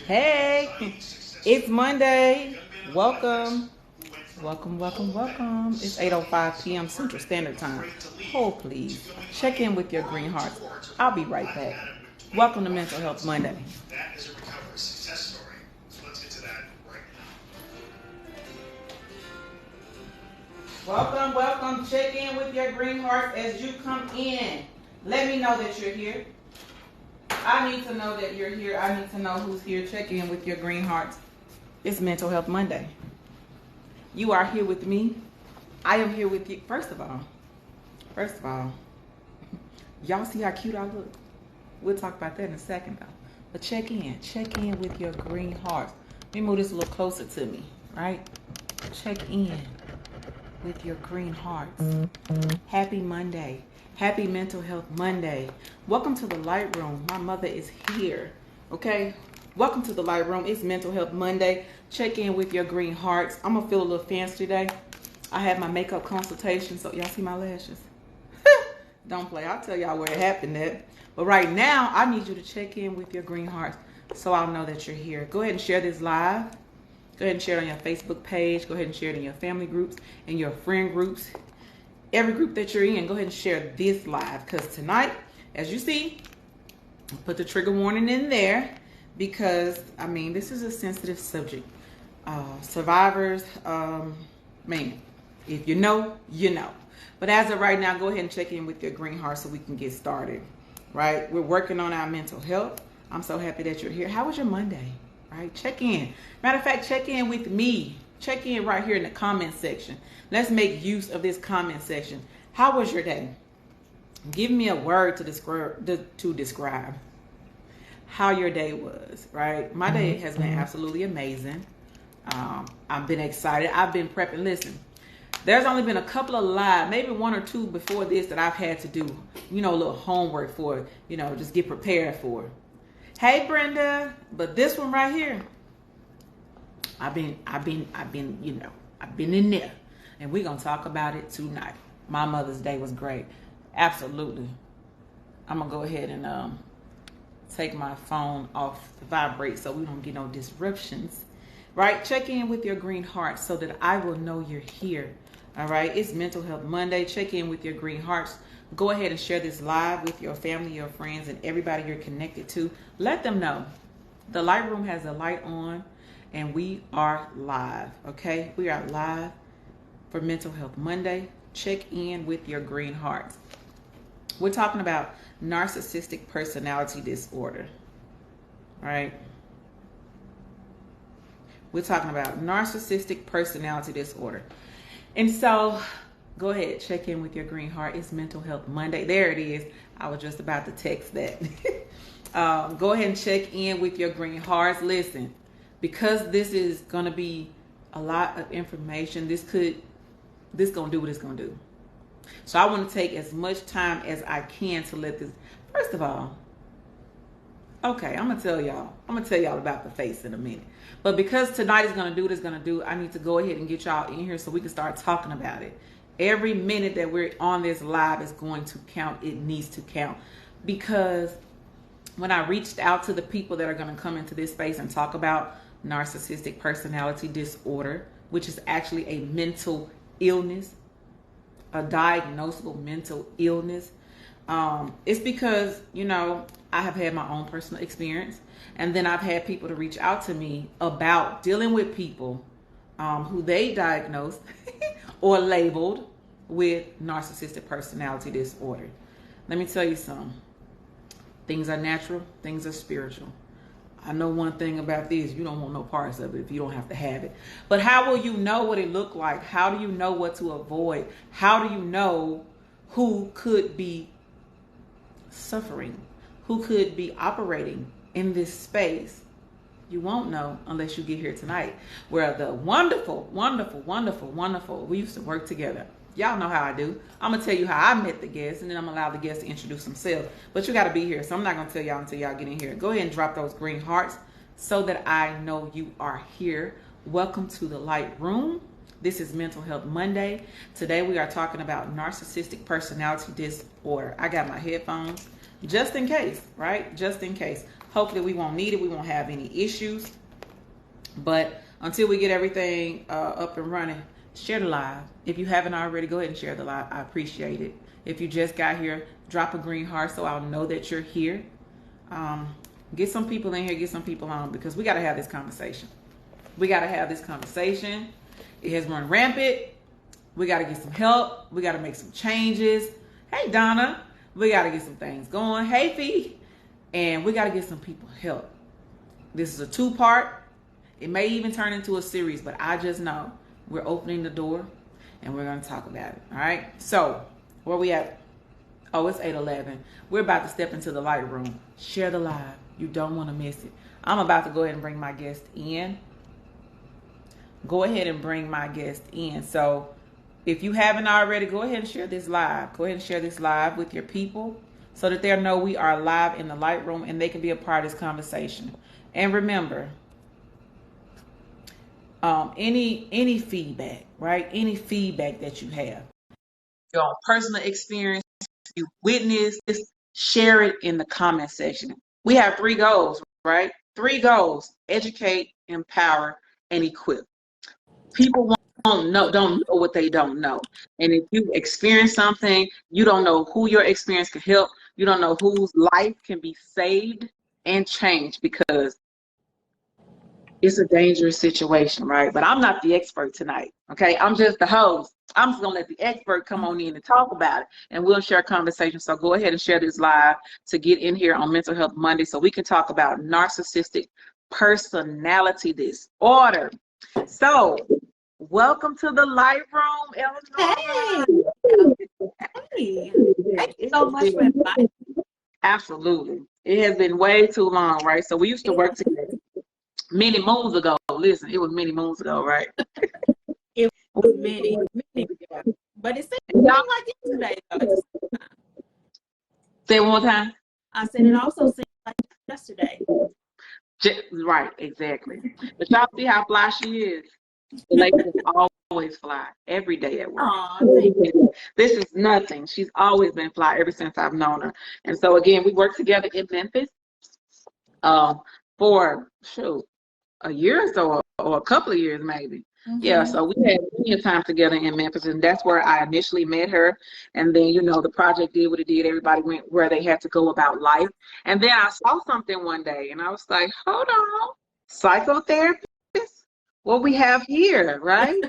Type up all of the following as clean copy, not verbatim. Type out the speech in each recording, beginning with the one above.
Hey, it's Monday. Welcome. Welcome. It's 8:05 p.m. Central Standard Time. Hold please. Check in with your green hearts. I'll be right back. Welcome to Mental Health Monday. That is a recovery success story. So let's get to that right now. Welcome. Check in with your green hearts as you come in. Let me know that you're here. I need to know that you're here. I need to know who's here. Check in with your green hearts. It's Mental Health Monday. You are here with me. I am here with you. First of all, y'all see how cute I look? We'll talk about that in a second though. But check in with your green hearts. Let me move this a little closer to me, right? Check in with your green hearts. Happy Monday. Happy Mental Health Monday. Welcome to the Light Room. My mother is here. Okay? Welcome to the Light Room. It's Mental Health Monday. Check in with your green hearts. I'm going to feel a little fancy today. I had my makeup consultation, so y'all see my lashes? Don't play. I'll tell y'all where it happened at. But right now, I need you to check in with your green hearts so I'll know that you're here. Go ahead and share this live. Go ahead and share it on your Facebook page. Go ahead and share it in your family groups and your friend groups. Every group that you're in, go ahead and share this live, because tonight, as you see, I'll put the trigger warning in there because, I mean, this is a sensitive subject. Survivors, man, if you know, you know. But as of right now, go ahead and check in with your green heart so we can get started, right? We're working on our mental health. I'm so happy that you're here. How was your Monday, right? Check in. Matter of fact, check in with me. Check in right here in the comment section. Let's make use of this comment section. How was your day? Give me a word to describe how your day was, right? My day has been absolutely amazing. I've been excited. I've been prepping. Listen, there's only been a couple of live, maybe one or two before this that I've had to do, a little homework for, just get prepared for. Hey, Brenda. But this one right here, I've been in there, and we're going to talk about it tonight. My Mother's Day was great. Absolutely. I'm going to go ahead and take my phone off the vibrate so we don't get no disruptions, right? Check in with your green heart so that I will know you're here, all right? It's Mental Health Monday. Check in with your green hearts. Go ahead and share this live with your family, your friends, and everybody you're connected to. Let them know the Light Room has a light on. And we are live, okay? We are live for Mental Health Monday. Check in with your green hearts. We're talking about narcissistic personality disorder, right? We're talking about narcissistic personality disorder. And so, go ahead, check in with your green heart. It's Mental Health Monday. There it is. I was just about to text that. Go ahead and check in with your green hearts. Listen. Because this is going to be a lot of information, this going to do what it's going to do. So I want to take as much time as I can to let this. First of all, okay, I'm going to tell y'all about the face in a minute. But because tonight is going to do what it's going to do, I need to go ahead and get y'all in here so we can start talking about it. Every minute that we're on this live is going to count. It needs to count. Because when I reached out to the people that are going to come into this space and talk about narcissistic personality disorder, which is actually a mental illness, a diagnosable mental illness, it's because, I have had my own personal experience, and then I've had people to reach out to me about dealing with people who they diagnosed or labeled with narcissistic personality disorder. Let me tell you something. Things are natural, things are spiritual. I know one thing about this, you don't want no parts of it if you don't have to have it. But how will you know what it looked like? How do you know what to avoid? How do you know who could be suffering? Who could be operating in this space? You won't know unless you get here tonight, where the wonderful, we used to work together. Y'all know how I do. I'm going to tell you how I met the guests, and then I'm going to allow the guests to introduce themselves. But you got to be here, so I'm not going to tell y'all until y'all get in here. Go ahead and drop those green hearts so that I know you are here. Welcome to the Light Room. This is Mental Health Monday. Today we are talking about narcissistic personality disorder. I got my headphones. just in case, right? Just in case. Hopefully we won't need it. We won't have any issues. But until we get everything up and running, share the live. If you haven't already, go ahead and share the live. I appreciate it. If you just got here, drop a green heart so I'll know that you're here. Get some people in here, get some people on, because we got to have this conversation. We got to have this conversation. It has run rampant. We got to get some help. We got to make some changes. Hey, Donna. We got to get some things going. Hey, Fee. And we got to get some people help. This is a 2-part. It may even turn into a series, but I just know we're opening the door and we're going to talk about it. All right. So where we at? Oh, it's 8:11. We're about to step into the light room. Share the live. You don't want to miss it. I'm about to go ahead and bring my guest in. Go ahead and bring my guest in. So if you haven't already, go ahead and share this live. Go ahead and share this live with your people so that they'll know we are live in the light room and they can be a part of this conversation. And remember, any feedback, right? Any feedback that you have, your own personal experience, you witness, share it in the comment section. We have 3 goals, right? 3 goals: educate, empower, and equip. People don't know what they don't know. And if you experience something, you don't know who your experience can help. You don't know whose life can be saved and changed, because it's a dangerous situation, right? But I'm not the expert tonight, okay? I'm just the host. I'm just gonna let the expert come on in and talk about it, and we'll share conversation. So go ahead and share this live to get in here on Mental Health Monday so we can talk about narcissistic personality disorder. So welcome to the light room, Eleanor. Hey, thank you so much for inviting me. Absolutely. It has been way too long, right? So we used to work together many moons ago. Listen, it was many moons ago, right? It was many, but it seemed like yesterday. Say it one more time. I said it also seemed like yesterday. Right, exactly. But y'all see how fly she is. The lady is always fly every day at work. This is nothing. She's always been fly ever since I've known her. And so again, we worked together in Memphis for a year or so, or a couple of years maybe. Mm-hmm. Yeah, so we had plenty of time together in Memphis, and that's where I initially met her. And then, the project did what it did. Everybody went where they had to go about life. And then I saw something one day, and I was like, hold on, psychotherapist? What we have here, right?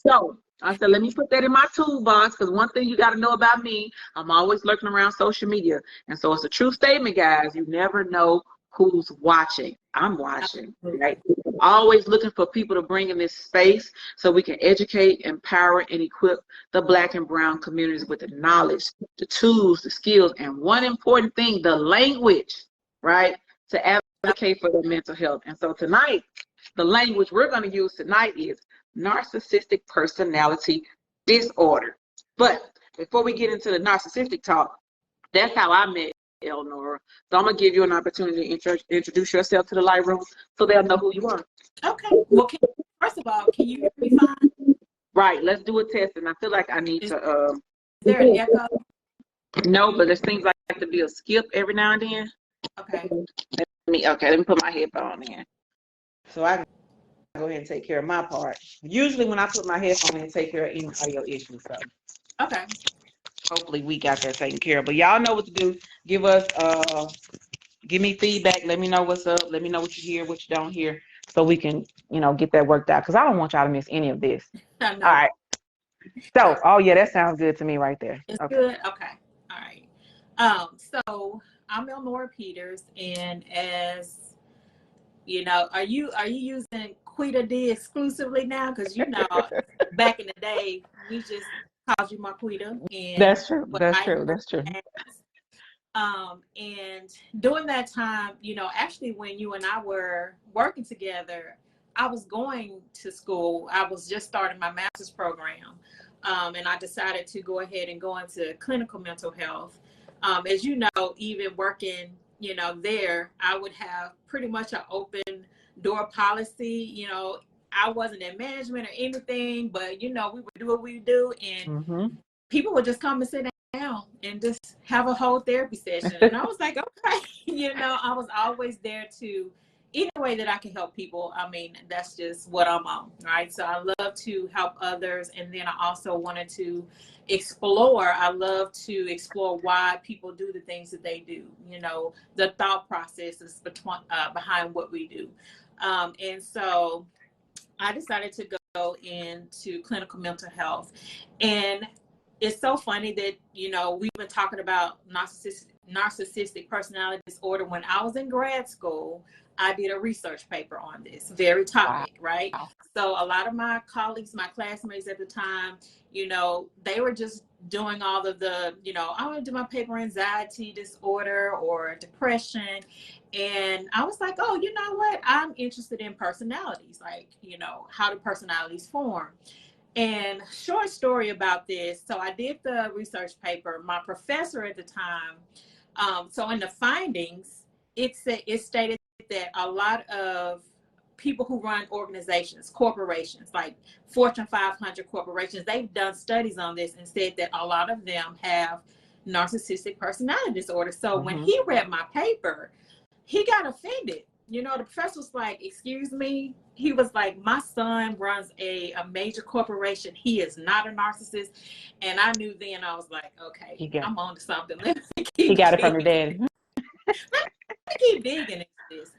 So I said, let me put that in my toolbox, because one thing you got to know about me, I'm always lurking around social media. And so it's a true statement, guys. You never know who's watching. I'm watching, right? Always looking for people to bring in this space so we can educate, empower, and equip the Black and Brown communities with the knowledge, the tools, the skills, and one important thing, the language, right, to advocate for their mental health. And so tonight, the language we're going to use tonight is narcissistic personality disorder. But before we get into the narcissistic talk, that's how I met Elnora. So I'm going to give you an opportunity to introduce yourself to the light room so they'll know who you are. Okay. Well, first of all, can you hear me fine? Right. Let's do a test. And I feel like I need to. Is there an echo? No, but there seems like to be a skip every now and then. Okay. Let me put my headphone in. So I can go ahead and take care of my part. Usually when I put my headphone in, I take care of any audio issues. So. Okay. Hopefully we got that taken care of. But y'all know what to do. Give me feedback. Let me know what's up. Let me know what you hear, what you don't hear, so we can, get that worked out. Because I don't want y'all to miss any of this. All right. So, that sounds good to me right there. It's good. Okay. All right. So I'm Elnora Peters, and as you know, are you using Quita D exclusively now? Because back in the day, we just called you Marquita. And that's true. That's true. And during that time, actually when you and I were working together, I was going to school. I was just starting my master's program. And I decided to go ahead and go into clinical mental health. As you know, even working, there, I would have pretty much an open door policy. I wasn't in management or anything, but we would do what we do, and people would just come and sit down and just have a whole therapy session. And I was like, okay, I was always there to, any way that I can help people. I mean, that's just what I'm on, right? So I love to help others. And then I also wanted to I love to explore why people do the things that they do, the thought processes behind what we do. And so I decided to go into clinical mental health. And it's so funny that, we've been talking about narcissistic personality disorder. When I was in grad school, I did a research paper on this very topic, wow. Right? Wow. So a lot of my colleagues, my classmates at the time, they were just doing all of the, I want to do my paper anxiety disorder or depression. And I was like, oh, you know what? I'm interested in personalities, like, how do personalities form? And short story about this. So I did the research paper. My professor at the time, so in the findings, it stated that a lot of people who run organizations, corporations, like Fortune 500 corporations, they've done studies on this and said that a lot of them have narcissistic personality disorder. So when he read my paper, he got offended. The professor was like, excuse me. He was like, my son runs a major corporation. He is not a narcissist. And I knew then, I was like, okay, I'm on to something. He got it from your daddy. Let me keep digging into this.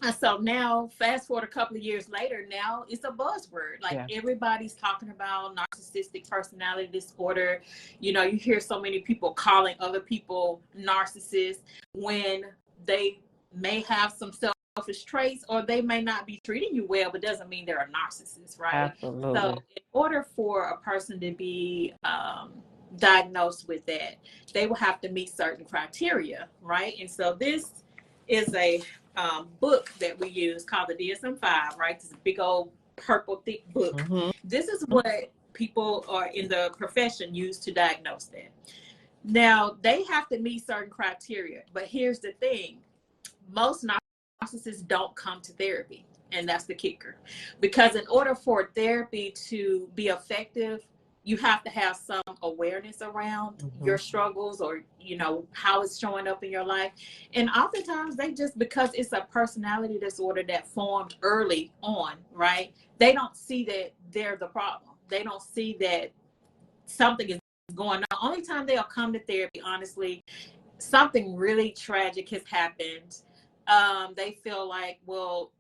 And so now, fast forward a couple of years later, now it's a buzzword. Like everybody's talking about narcissistic personality disorder. You hear so many people calling other people narcissists when they may have some selfish traits, or they may not be treating you well, but doesn't mean they're a narcissist, right? Absolutely. So in order for a person to be diagnosed with that, they will have to meet certain criteria, right? And so this is a book that we use called the DSM-5, right? It's a big old purple thick book. This is what people are in the profession use to diagnose that. Now, they have to meet certain criteria, but here's the thing. Most narcissists don't come to therapy, and that's the kicker. Because in order for therapy to be effective, you have to have some awareness around your struggles, or, how it's showing up in your life. And oftentimes they just, because it's a personality disorder that formed early on, right? They don't see that they're the problem. They don't see that something is going on. Only time they'll come to therapy, honestly, something really tragic has happened. They feel like, well,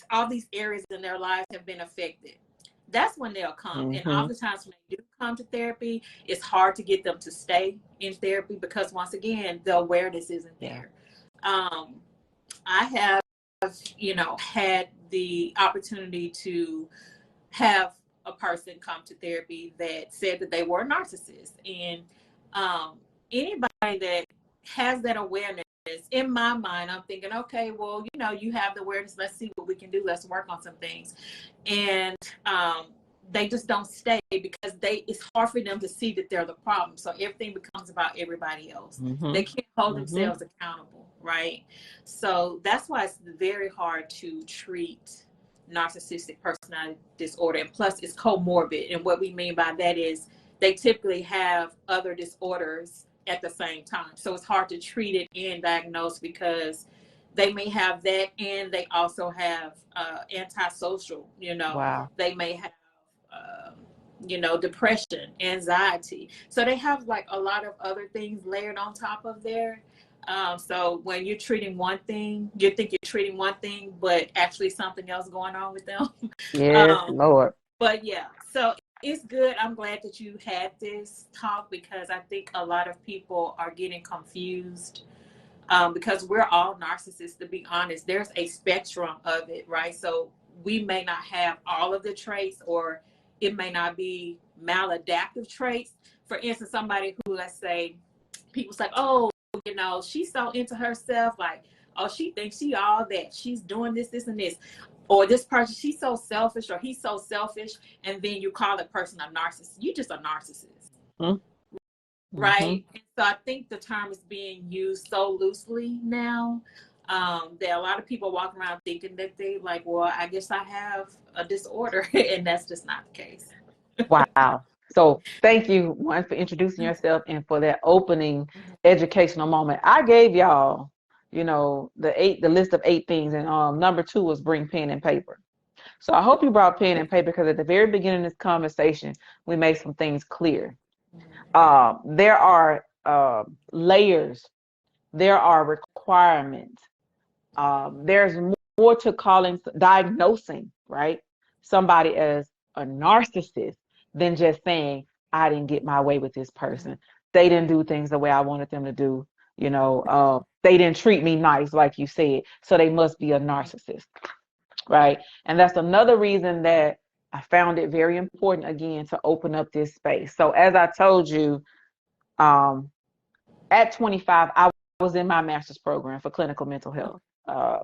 all these areas in their lives have been affected. That's when they'll come. And oftentimes when they do come to therapy, it's hard to get them to stay in therapy because, once again, the awareness isn't there. I have, had the opportunity to have a person come to therapy that said that they were a narcissist. And anybody that has that awareness, in my mind, I'm thinking, okay, well, you have the awareness. Let's see what we can do. Let's work on some things. And they just don't stay because it's hard for them to see that they're the problem. So everything becomes about everybody else. They can't hold themselves accountable, right? So that's why it's very hard to treat narcissistic personality disorder. And plus, it's comorbid. And what we mean by that is they typically have other disorders at the same time. So it's hard to treat it and diagnose because they may have that, and they also have antisocial, they may have, depression, anxiety. So they have like a lot of other things layered on top of there. So when you're treating one thing, you think you're treating one thing, but actually something else going on with them. Yes, Lord. But yeah, so it's good. I'm glad that you had this talk because I think a lot of people are getting confused because we're all narcissists, to be honest. There's a spectrum of it, right? So we may not have all of the traits, or it may not be maladaptive traits. For instance, somebody who, let's say, people say, oh, she's so into herself, like, oh, she thinks she all that. She's doing this, this, and this. Or this person, she's so selfish, or he's so selfish, and then you call that person a narcissist. You're just a narcissist, right? And so I think the term is being used so loosely now that a lot of people walk around thinking that they like, well, I guess I have a disorder, and that's just not the case. Wow. So thank you, one, for introducing yourself and for that opening educational moment. I gave y'all, the list of 8 things, and number 2 was bring pen and paper. So I hope you brought pen and paper, because at the very beginning of this conversation, we made some things clear. There are layers, there are requirements. There's more to diagnosing, right? Somebody as a narcissist than just saying, I didn't get my way with this person. They didn't do things the way I wanted them to do. They didn't treat me nice, like you said. So they must be a narcissist, right? And that's another reason that I found it very important, again, to open up this space. So as I told you, at 25, I was in my master's program for clinical mental health.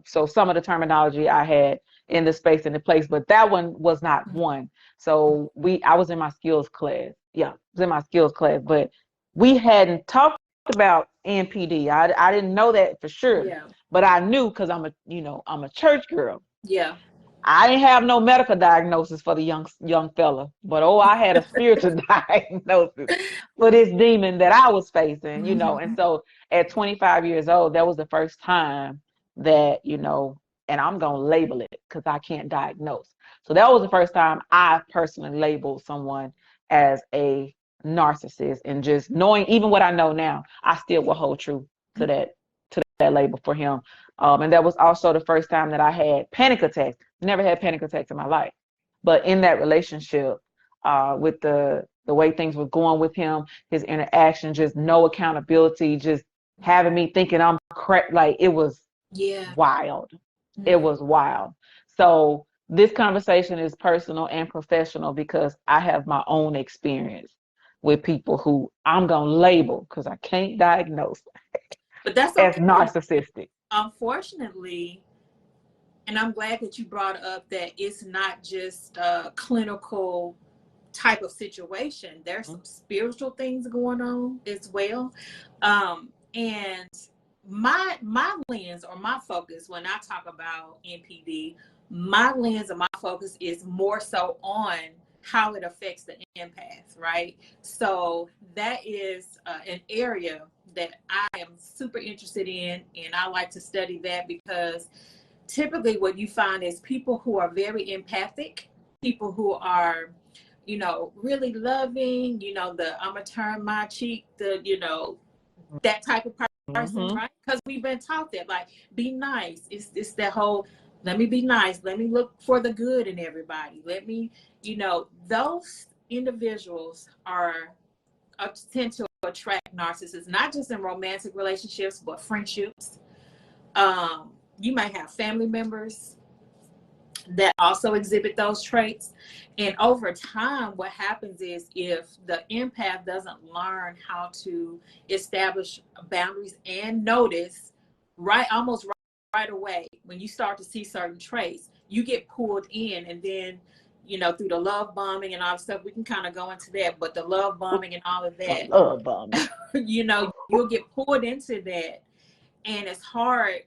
So some of the terminology I had in the space and the place, but that one was not one. So I was in my skills class. Yeah, I was in my skills class, but we hadn't talked about NPD. I didn't know that for sure, but I knew, because I'm a church girl. Yeah. I didn't have no medical diagnosis for the young fella, but I had a spiritual diagnosis for this demon that I was facing, And so at 25 years old, that was the first time that, and I'm going to label it because I can't diagnose. So that was the first time I personally labeled someone as a narcissist, and just knowing even what I know now, I still will hold true to that label for him. And that was also the first time that I had panic attacks. Never had panic attacks in my life. But in that relationship, with the way things were going with him, his interaction, just no accountability, just having me thinking I'm correct, like it was wild. It was wild. So this conversation is personal and professional, because I have my own experience with people who I'm going to label, because I can't diagnose, but that's as narcissistic. Unfortunately, and I'm glad that you brought up that it's not just a clinical type of situation. There's some spiritual things going on as well. And my lens, or my focus when I talk about NPD, my lens and my focus is more so on how it affects the empath, right? So that is an area that I am super interested in, and I like to study that, because typically what you find is people who are very empathic, people who are, really loving, I'm gonna turn my cheek, that type of person, right? Because we've been taught that, like, be nice. It's that whole, let me be nice. Let me look for the good in everybody. Let me, those individuals tend to attract narcissists, not just in romantic relationships, but friendships. You might have family members that also exhibit those traits. And over time, what happens is, if the empath doesn't learn how to establish boundaries and notice almost right away, when you start to see certain traits, you get pulled in. And then, through the love bombing and all the stuff, we can kind of go into that, but the love bombing and all of that, love bombing. You'll get pulled into that. And it's hard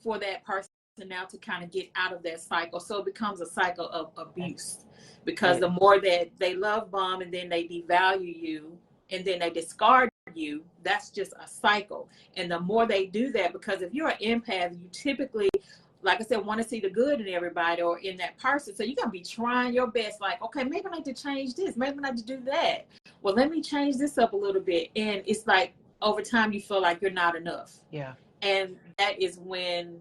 for that person now to kind of get out of that cycle. So it becomes a cycle of abuse, because the more that they love bomb and then they devalue you and then they discard you, that's just a cycle. And the more they do that, because if you're an empath, you typically, like I said, want to see the good in everybody or in that person. So you're going to be trying your best, like, okay, maybe I need to change this. Maybe I need to do that. Well, let me change this up a little bit. And it's like, over time, you feel like you're not enough. Yeah. And that is when,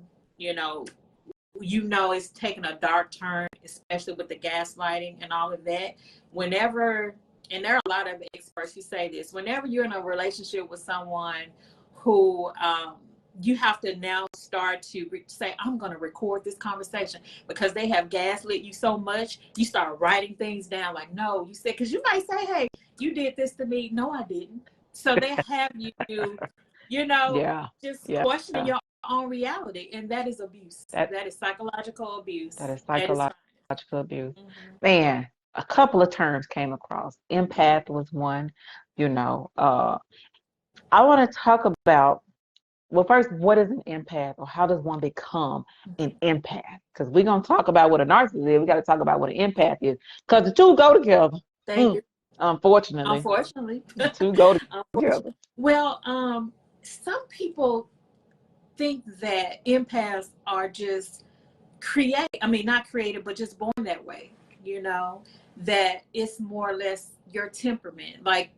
it's taking a dark turn, especially with the gaslighting and all of that. Whenever, and there are a lot of experts who say this, whenever you're in a relationship with someone who you have to now start to say, I'm going to record this conversation, because they have gaslit you so much, you start writing things down like, no, you said, because you might say, hey, you did this to me. No, I didn't. So they have you, just questioning your own reality. And that is abuse. That is psychological abuse. That is psychological abuse. Man, a couple of terms came across. Empath was one, I want to talk about, well, first, what is an empath, or how does one become an empath? Because we're going to talk about what a narcissist is. We got to talk about what an empath is, because the two go together. They do. Unfortunately, Unfortunately. the two go Unfortunately. together. Well, some people think that empaths are just not created, but just born that way, you know, that it's more or less your temperament. Like,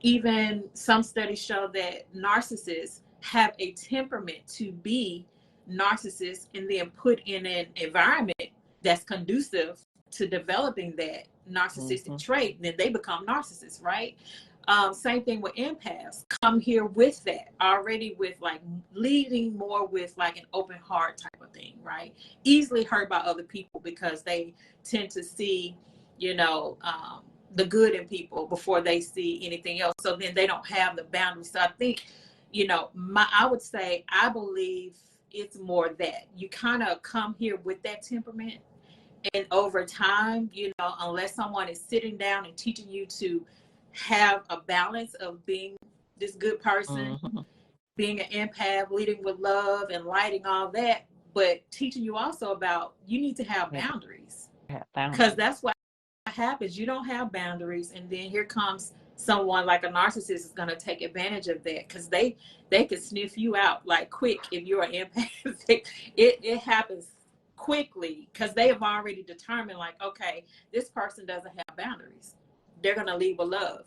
even some studies show that narcissists have a temperament to be narcissists and then put in an environment that's conducive to developing that narcissistic trait, then they become narcissists, right? Same thing with empaths. Come here with that already, with like leading more with like an open heart type of thing, right? Easily hurt by other people because they tend to see, you know, the good in people before they see anything else. So then they don't have the boundaries. So I think, you know, I would say, I believe it's more that you kind of come here with that temperament, and over time, you know, unless someone is sitting down and teaching you to have a balance of being this good person, being an empath, leading with love and lighting, all that, but teaching you also about, you need to have boundaries, because that's what happens. You don't have boundaries, and then here comes someone like a narcissist is going to take advantage of that, because they can sniff you out like quick. If you're an empath, it happens quickly, because they have already determined, like, okay, this person doesn't have boundaries, they're going to lead with love.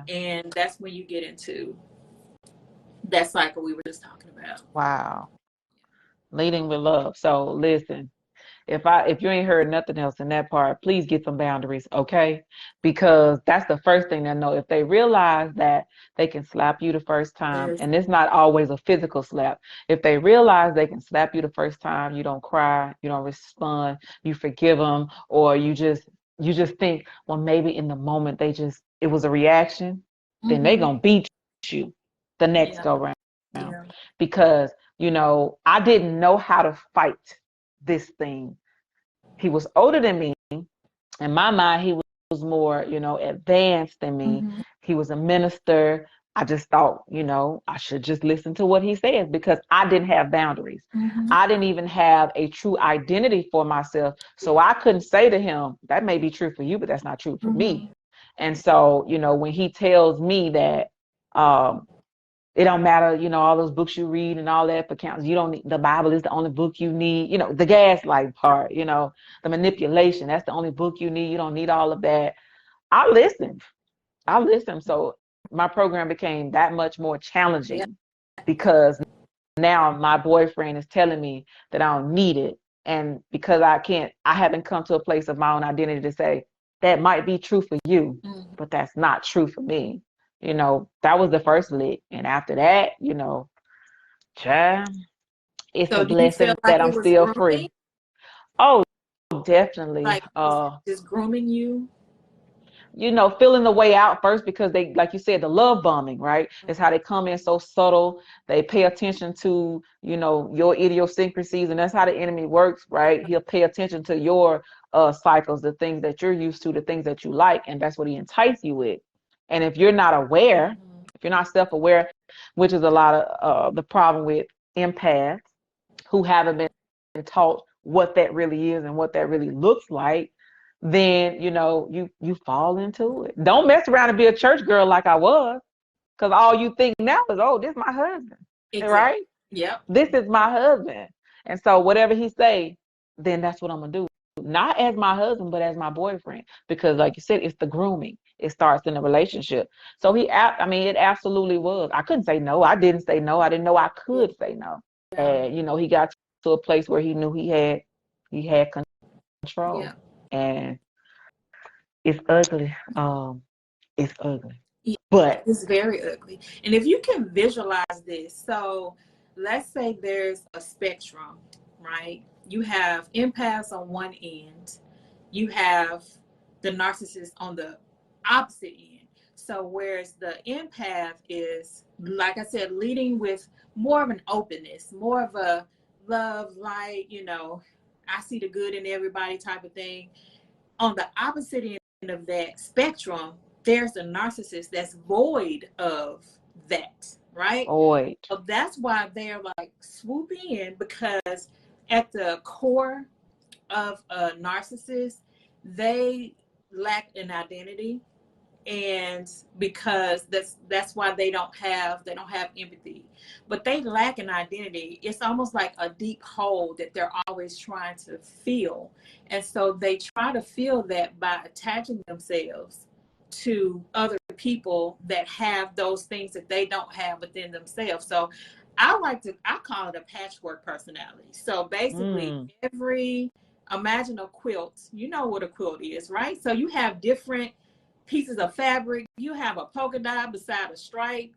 And that's when you get into that cycle we were just talking about. Wow. Leading with love. So listen, if you ain't heard nothing else in that part, please get some boundaries, okay? Because that's the first thing they know. If they realize that they can slap you the first time, and it's not always a physical slap. If they realize they can slap you the first time, you don't cry, you don't respond, you forgive them, or you just think, well, maybe in the moment it was a reaction, then they gonna beat you the next go round. Because, you know, I didn't know how to fight this thing. He was older than me. In my mind, he was more, you know, advanced than me. He was a minister. I just thought, you know, I should just listen to what he says, because I didn't have boundaries. I didn't even have a true identity for myself. So I couldn't say to him, that may be true for you, but that's not true for me. And so, you know, when he tells me that, it don't matter, you know, all those books you read and all that for counts. You don't need, the Bible is the only book you need, you know, the gaslight part, you know, the manipulation, that's the only book you need. You don't need all of that. I listened. So my program became that much more challenging, because now my boyfriend is telling me that I don't need it. And because I haven't come to a place of my own identity to say, that might be true for you, but that's not true for me. You know, that was the first lick. And after that, you know, child, it's So a do you feel blessing like that I'm it was still grooming? free. Oh, definitely. Like, just grooming you? You know, feeling the way out first, because they, like you said, the love bombing, right? It's how they come in so subtle. They pay attention to, you know, your idiosyncrasies, and that's how the enemy works, right? He'll pay attention to your cycles, the things that you're used to, the things that you like, and that's what he entices you with. And if you're not aware, if you're not self-aware, which is a lot of the problem with empaths who haven't been taught what that really is and what that really looks like, then, you know, you fall into it. Don't mess around and be a church girl like I was, because all you think now is, oh, this is my husband, right? Yep. This is my husband. And so whatever he say, then that's what I'm gonna do. Not as my husband, but as my boyfriend, because like you said, it's the grooming. It starts in the relationship. So I mean, it absolutely was. I couldn't say no. I didn't say no. I didn't know I could say no. And you know, he got to a place where he knew he had control. Yeah. And it's ugly. It's ugly. Yeah, But it's very ugly. And if you can visualize this, so let's say there's a spectrum, right? You have empaths on one end, you have the narcissist on the opposite end. So whereas the empath is, like I said, leading with more of an openness, more of a love, light, you know, I see the good in everybody type of thing. On the opposite end of that spectrum, there's a narcissist that's void of that, right? void. So that's why they're like swoop in, because at the core of a narcissist, they lack an identity. And because that's why they don't have empathy, but they lack an identity. It's almost like a deep hole that they're always trying to fill, and so they try to fill that by attaching themselves to other people that have those things that they don't have within themselves. So I call it a patchwork personality. So basically imagine a quilt. You know what a quilt is, right? So you have different pieces of fabric. You have a polka dot beside a stripe,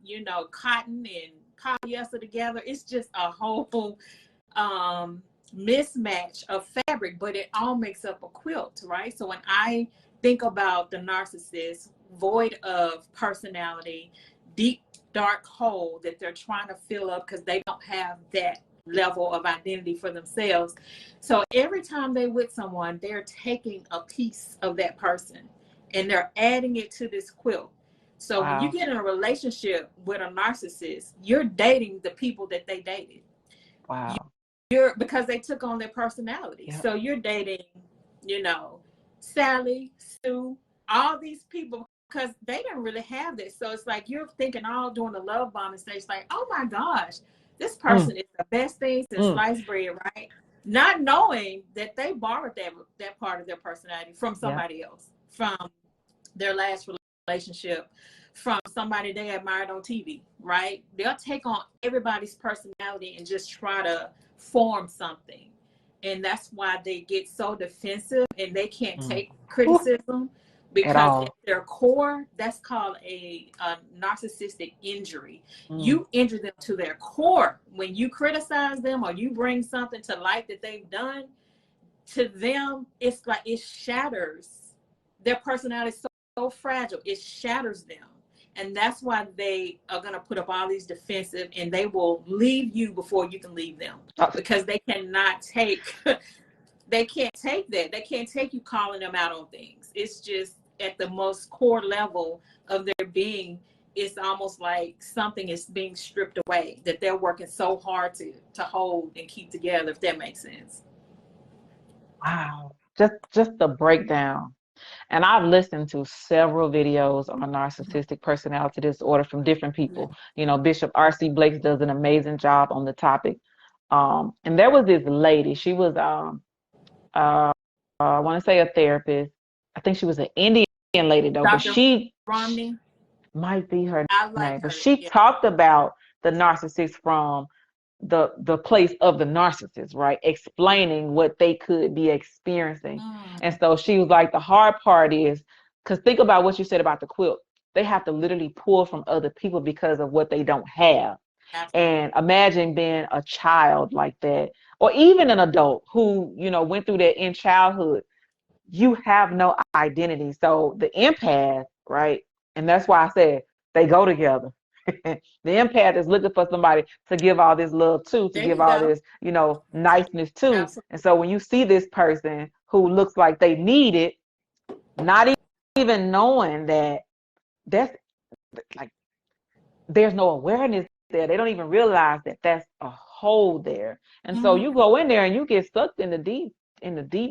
cotton and polyester together. It's just a whole mismatch of fabric, but it all makes up a quilt, right? So when I think about the narcissist, void of personality, deep dark hole that they're trying to fill up because they don't have that level of identity for themselves. So every time they're with someone, they're taking a piece of that person and they're adding it to this quilt. So when you get in a relationship with a narcissist, you're dating the people that they dated. Wow. Because they took on their personality. Yep. So you're dating, Sally, Sue, all these people, because they didn't really have this. So it's like you're thinking all during the love bombing stage, like, oh my gosh, this person is the best thing since sliced bread, right? Not knowing that they borrowed that part of their personality from somebody else, from their last relationship, from somebody they admired on TV, right? They'll take on everybody's personality and just try to form something. And that's why they get so defensive and they can't take criticism, because at their core, that's called a narcissistic injury. You injure them to their core. When you criticize them or you bring something to light that they've done, to them, it's like it shatters their personality. So fragile, it shatters them. And that's why they are going to put up all these defensive, and they will leave you before you can leave them, because they cannot take they can't take that. They can't take you calling them out on things. It's just at the most core level of their being. It's almost like something is being stripped away that they're working so hard to hold and keep together, if that makes sense. Wow. Just the breakdown. And I've listened to several videos on narcissistic personality disorder from different people. Bishop R.C. Blake does an amazing job on the topic. And there was this lady. She was, I want to say a therapist. I think she was an Indian lady though, but she Romney might be her name. But her. she talked about the narcissist from the place of the narcissist, right? Explaining what they could be experiencing. And so she was like, the hard part is, because think about what you said about the quilt. They have to literally pull from other people because of what they don't have. Absolutely. And imagine being a child like that, or even an adult who, went through that in childhood. You have no identity. So the empath, right? And that's why I said they go together. The empath is looking for somebody to give all this love to give all this, niceness to. Absolutely. And so when you see this person who looks like they need it, not even knowing that that's like, there's no awareness there. They don't even realize that that's a hole there. And so you go in there and you get sucked in the deep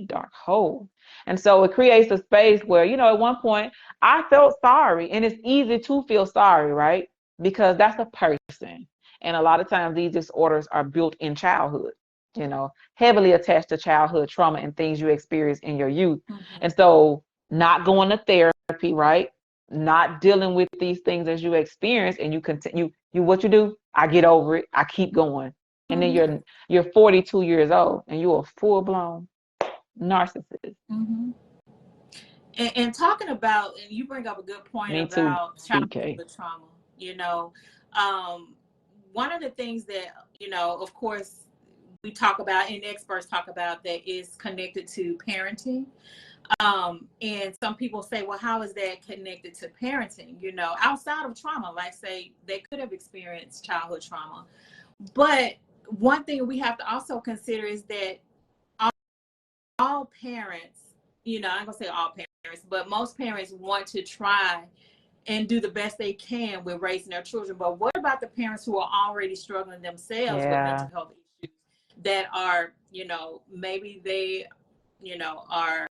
dark hole. And so it creates a space where, at one point I felt sorry, and it's easy to feel sorry, right? Because that's a person. And a lot of times these disorders are built in childhood, heavily attached to childhood trauma and things you experience in your youth. And so not going to therapy, right? Not dealing with these things as you experience, and you continue, what you do, I get over it, I keep going. And then you're 42 years old and you're a full-blown narcissist. And talking about, and you bring up a good point about childhood trauma. One of the things that, of course, we talk about and experts talk about that is connected to parenting. And some people say, well, how is that connected to parenting? Outside of trauma, like say they could have experienced childhood trauma. But one thing we have to also consider is that all parents, I'm gonna say all parents, but most parents want to try and do the best they can with raising their children. But what about the parents who are already struggling themselves with mental health issues that are, maybe they, are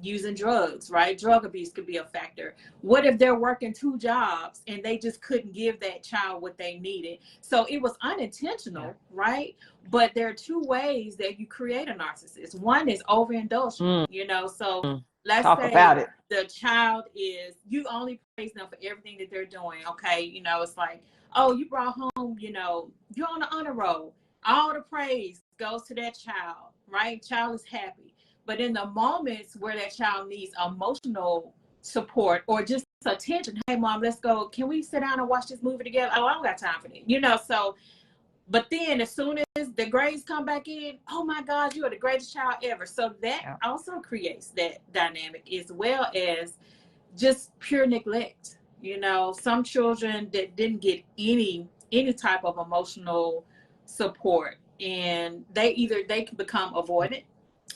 using drugs, right? Drug abuse could be a factor. What if they're working 2 jobs and they just couldn't give that child what they needed? So it was unintentional, right? But there are 2 ways that you create a narcissist. One is overindulgent, you know. So let's Talk say about it. the child is, you only praise them for everything that they're doing. Okay, you know, it's like, oh, you brought home, you know, you're on the honor roll. All the praise goes to that child, right? Child is happy. But in the moments where that child needs emotional support or just attention, hey mom, let's go. Can we sit down and watch this movie together? Oh, I don't got time for that. You know, so, but then as soon as the grades come back in, oh my God, you are the greatest child ever. So that also creates that dynamic, as well as just pure neglect. You know, some children that didn't get any type of emotional support, and they can become avoidant.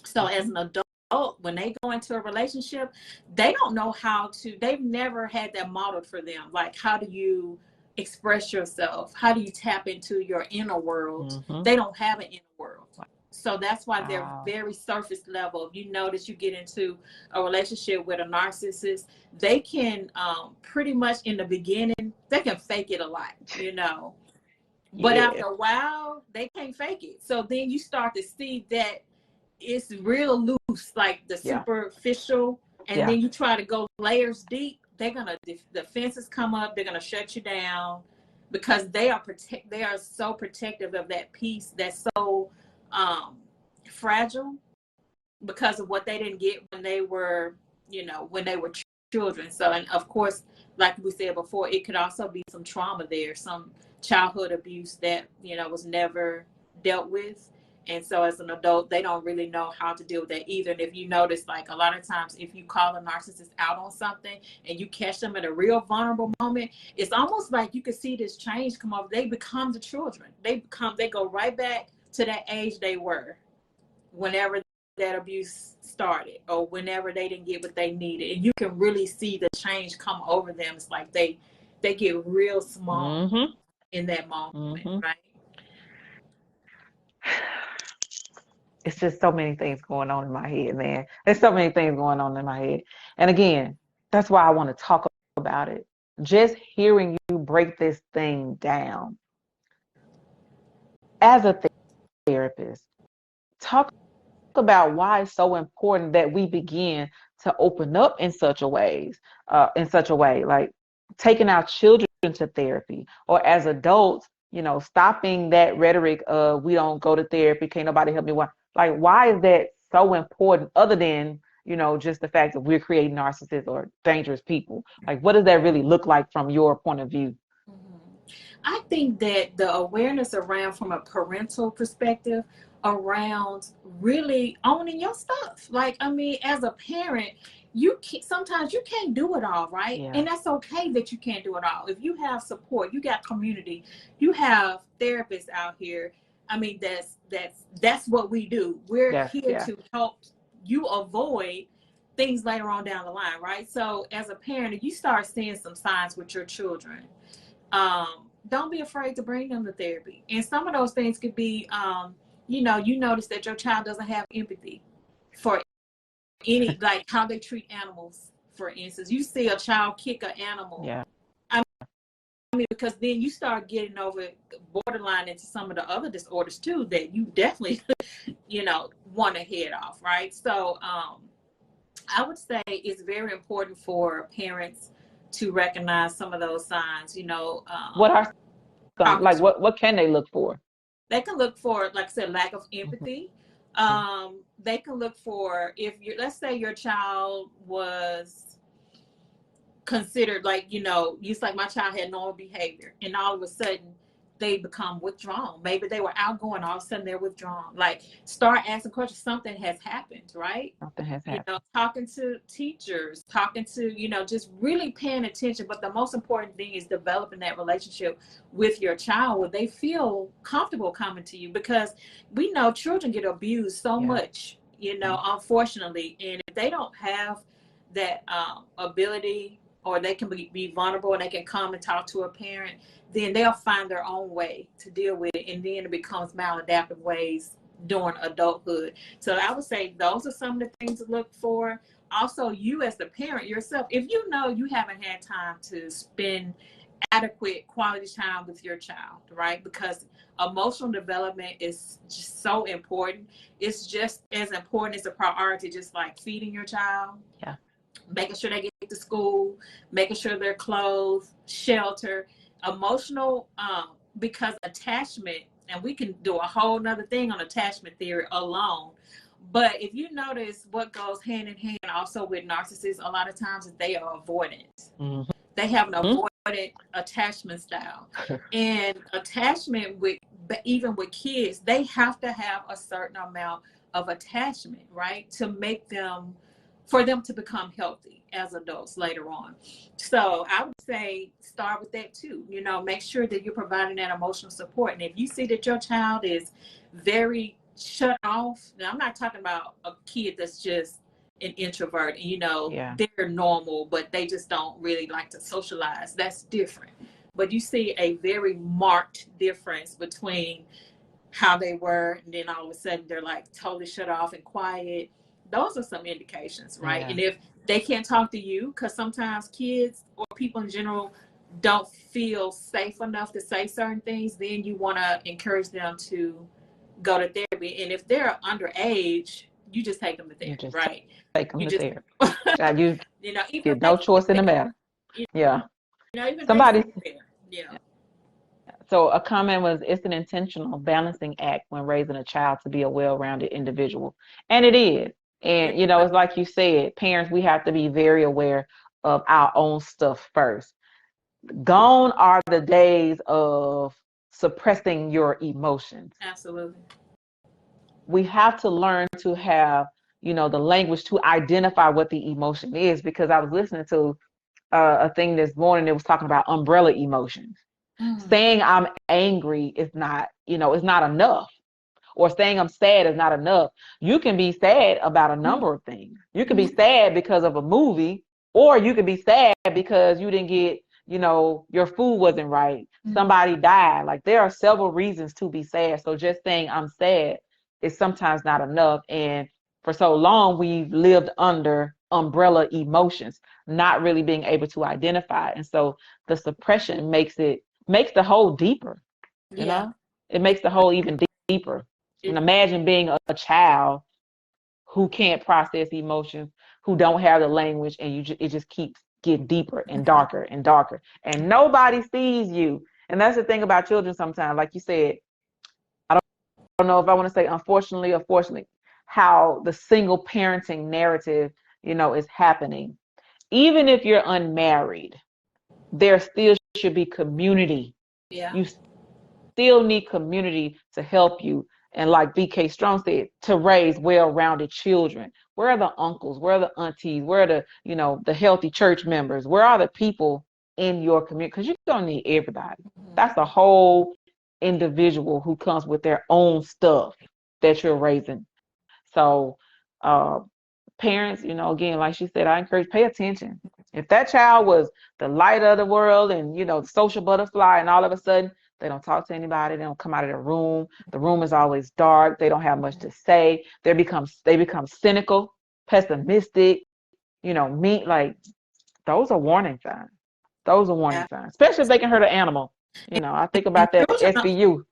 So as an adult, when they go into a relationship, they don't know how to, they've never had that modeled for them. Like, how do you express yourself? How do you tap into your inner world? They don't have an inner world. So that's why they're very surface level. If you notice, you get into a relationship with a narcissist, they can pretty much in the beginning, they can fake it a lot, you know. But after a while, they can't fake it. So then you start to see that it's real loose, like the superficial, and then you try to go layers deep, they're gonna, the fences come up, they're gonna shut you down, because they are so protective of that piece that's so fragile, because of what they didn't get when they were, you know, when they were children. So, and of course, like we said before, it could also be some trauma there, some childhood abuse that, you know, was never dealt with. And so as an adult, they don't really know how to deal with that either. And if you notice, like a lot of times, if you call a narcissist out on something and you catch them at a real vulnerable moment, it's almost like you can see this change come over. They become the children. They go right back to that age they were whenever that abuse started, or whenever they didn't get what they needed. And you can really see the change come over them. It's like they get real small in that moment, right? It's just so many things going on in my head, man. There's so many things going on in my head. And again, that's why I want to talk about it. Just hearing you break this thing down as a therapist, talk about why it's so important that we begin to open up in such a way, like taking our children to therapy, or as adults, you know, stopping that rhetoric of we don't go to therapy, can't nobody help me. Like, why is that so important, other than, you know, just the fact that we're creating narcissists or dangerous people? Like, what does that really look like from your point of view? I think that the awareness around, from a parental perspective, around really owning your stuff. Like, I mean, as a parent, sometimes you can't do it all, right? And that's okay that you can't do it all. If you have support, you got community, you have therapists out here. I mean, that's what we do. We're here to help you avoid things later on down the line, right? So as a parent, if you start seeing some signs with your children, don't be afraid to bring them to therapy. And some of those things could be, you know, you notice that your child doesn't have empathy for any, like how they treat animals, for instance. You see a child kick an animal. I mean, because then you start getting over borderline into some of the other disorders too, that you definitely, you know, want to head off, right? So I would say it's very important for parents to recognize some of those signs, you know. What are some, like, what can they look for? They can look for, like I said, lack of empathy. They can look for, if you're, let's say your child was considered, like, you know, just like my child had normal behavior, and all of a sudden they become withdrawn. Maybe they were outgoing, all of a sudden they're withdrawn. Like, start asking questions. Something has happened, right? Something has happened. You know, talking to teachers, talking to, you know, just really paying attention. But the most important thing is developing that relationship with your child where they feel comfortable coming to you, because we know children get abused so much, you know, unfortunately. And if they don't have that ability, or they can be vulnerable and they can come and talk to a parent, then they'll find their own way to deal with it. And then it becomes maladaptive ways during adulthood. So I would say those are some of the things to look for. Also, you as the parent yourself, if you know you haven't had time to spend adequate quality time with your child, right? Because emotional development is just so important. It's just as important as a priority, just like feeding your child. Yeah. Making sure they get to school, making sure they're clothed, shelter, emotional, because attachment, and we can do a whole nother thing on attachment theory alone. But if you notice what goes hand in hand also with narcissists, a lot of times is they are avoidant. Mm-hmm. They have an avoidant attachment style. And attachment with, even with kids, they have to have a certain amount of attachment, right? To make them, for them to become healthy as adults later on. So I would say start with that too. You know, make sure that you're providing that emotional support. And if you see that your child is very shut off, now I'm not talking about a kid that's just an introvert and, you know, they're normal, but they just don't really like to socialize. That's different. But you see a very marked difference between how they were, and then all of a sudden they're like totally shut off and quiet. Those are some indications, right? And if they can't talk to you, because sometimes kids or people in general don't feel safe enough to say certain things, then you want to encourage them to go to therapy. And if they're underage, you just take them to therapy, right? Take them you to just, therapy. You you know, even get no choice in the matter. you Yeah. know, even Somebody. Yeah. So a comment was, it's an intentional balancing act when raising a child to be a well-rounded individual. And it is. And, you know, it's like you said, parents, we have to be very aware of our own stuff first. Gone are the days of suppressing your emotions. Absolutely. We have to learn to have, you know, the language to identify what the emotion is, because I was listening to a thing this morning that was talking about umbrella emotions. Saying I'm angry is not, you know, it's not enough. Or saying I'm sad is not enough. You can be sad about a number of things. You can be sad because of a movie, or you can be sad because you didn't get, you know, your food wasn't right. Somebody died. Like, there are several reasons to be sad. So just saying I'm sad is sometimes not enough. And for so long, we've lived under umbrella emotions, not really being able to identify. And so the suppression makes the hole deeper, you know? It makes the hole even deeper. And imagine being a child who can't process emotions, who don't have the language, and it just keeps getting deeper and darker and darker. And nobody sees you. And that's the thing about children sometimes. Like you said, I don't know if I want to say unfortunately or fortunately, how the single parenting narrative, you know, is happening. Even if you're unmarried, there still should be community. You still need community to help you. And like BK Strong said, to raise well-rounded children. Where are the uncles? Where are the aunties? Where are the, you know, the healthy church members? Where are the people in your community? Because you don't need everybody. That's a whole individual who comes with their own stuff that you're raising. So parents, you know, again, like she said, I encourage, pay attention. If that child was the light of the world and, you know, the social butterfly, and all of a sudden they don't talk to anybody, they don't come out of their room, the room is always dark, they don't have much to say, they become cynical, pessimistic, you know, like, those are warning signs. Those are warning signs, especially if they can hurt an animal. You know, I think about that SVU.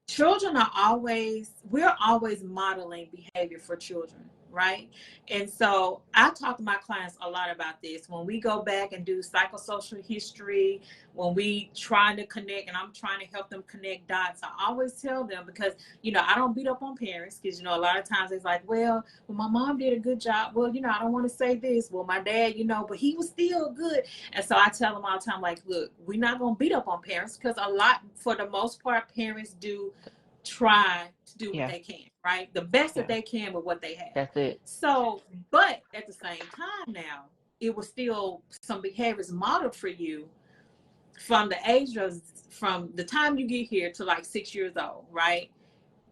Children are we're always modeling behavior for children, right? And so I talk to my clients a lot about this. When we go back and do psychosocial history, when we trying to connect, and I'm trying to help them connect dots, I always tell them, because, you know, I don't beat up on parents, because, you know, a lot of times it's like, well, my mom did a good job. Well, you know, I don't want to say this. Well, my dad, you know, but he was still good. And so I tell them all the time, like, look, we're not going to beat up on parents, because for the most part, parents do try to do what they can, right? The best that they can with what they have. That's it. So, but at the same time now, it was still some behaviors modeled for you from from the time you get here to like 6 years old, right?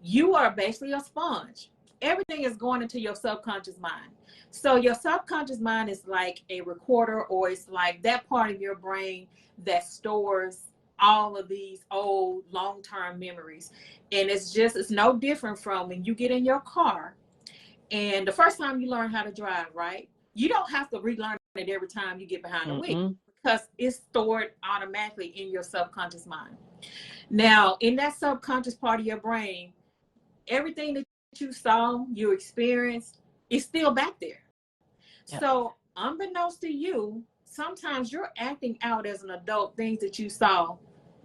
You are basically a sponge. Everything is going into your subconscious mind. So your subconscious mind is like a recorder, or it's like that part of your brain that stores all of these old long-term memories. And it's no different from when you get in your car and the first time you learn how to drive, right? You don't have to relearn it every time you get behind the wheel because it's stored automatically in your subconscious mind. Now, in that subconscious part of your brain, everything that you saw, you experienced, is still back there. Yep. So, unbeknownst to you, sometimes you're acting out as an adult things that you saw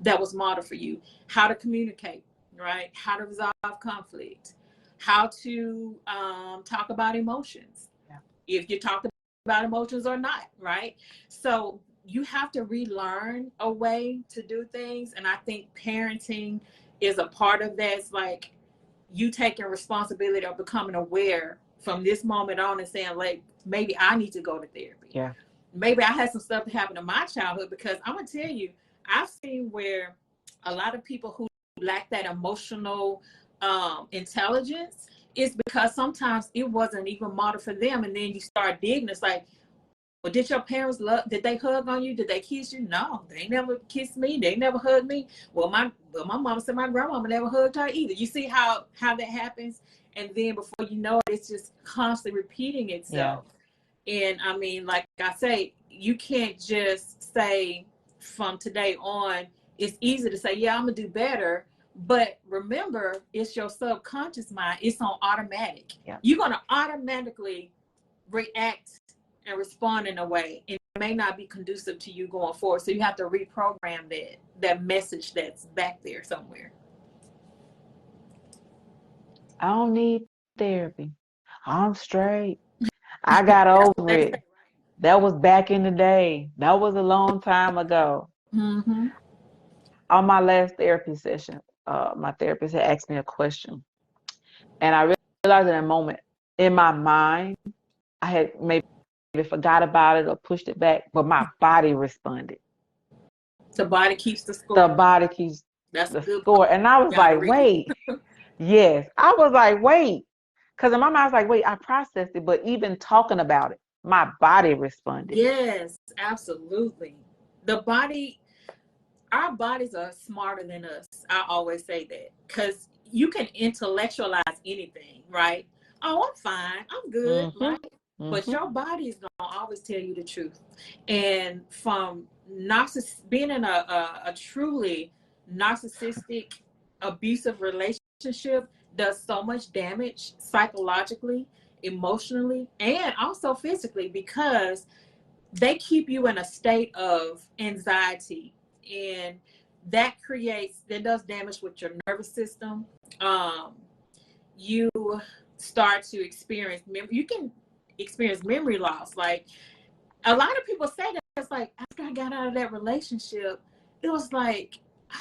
that was modeled for you. How to communicate, right? How to resolve conflict. How to talk about emotions. Yeah. If you talk about emotions or not, right? So you have to relearn a way to do things. And I think parenting is a part of that. It's like you taking responsibility of becoming aware from this moment on and saying, like, maybe I need to go to therapy. Yeah. Maybe I had some stuff that happened in my childhood, because I'm going to tell you, I've seen where a lot of people who lack that emotional intelligence is because sometimes it wasn't even modeled for them. And then you start digging. It's like, well, did your parents did they hug on you? Did they kiss you? No, they never kissed me. They never hugged me. Well, my mama said my grandmama never hugged her either. You see how that happens? And then before you know it, it's just constantly repeating itself. Yeah. And I mean, like I say, you can't just say from today on, it's easy to say, yeah, I'm gonna do better. But remember, it's your subconscious mind. It's on automatic. Yeah. You're gonna automatically react and respond in a way, and it may not be conducive to you going forward. So you have to reprogram that message that's back there somewhere. I don't need therapy. I'm straight. I got over it. That was back in the day. That was a long time ago. Mm-hmm. On my last therapy session, my therapist had asked me a question. And I realized in a moment, in my mind, I had maybe forgot about it or pushed it back, but my body responded. The body keeps the score. The body keeps the score. And I was like, wait. Yes. I was like, wait. Because in my mind, I was like, wait, I processed it. But even talking about it, my body responded. Yes, absolutely. Our bodies are smarter than us. I always say that. Because you can intellectualize anything, right? Oh, I'm fine. I'm good, right? Mm-hmm. But your body is going to always tell you the truth. And from being in a truly narcissistic, abusive relationship does so much damage psychologically, emotionally, and also physically, because they keep you in a state of anxiety, and that does damage with your nervous system. You start to experience memory loss. Like, a lot of people say that it's like, after I got out of that relationship, it was like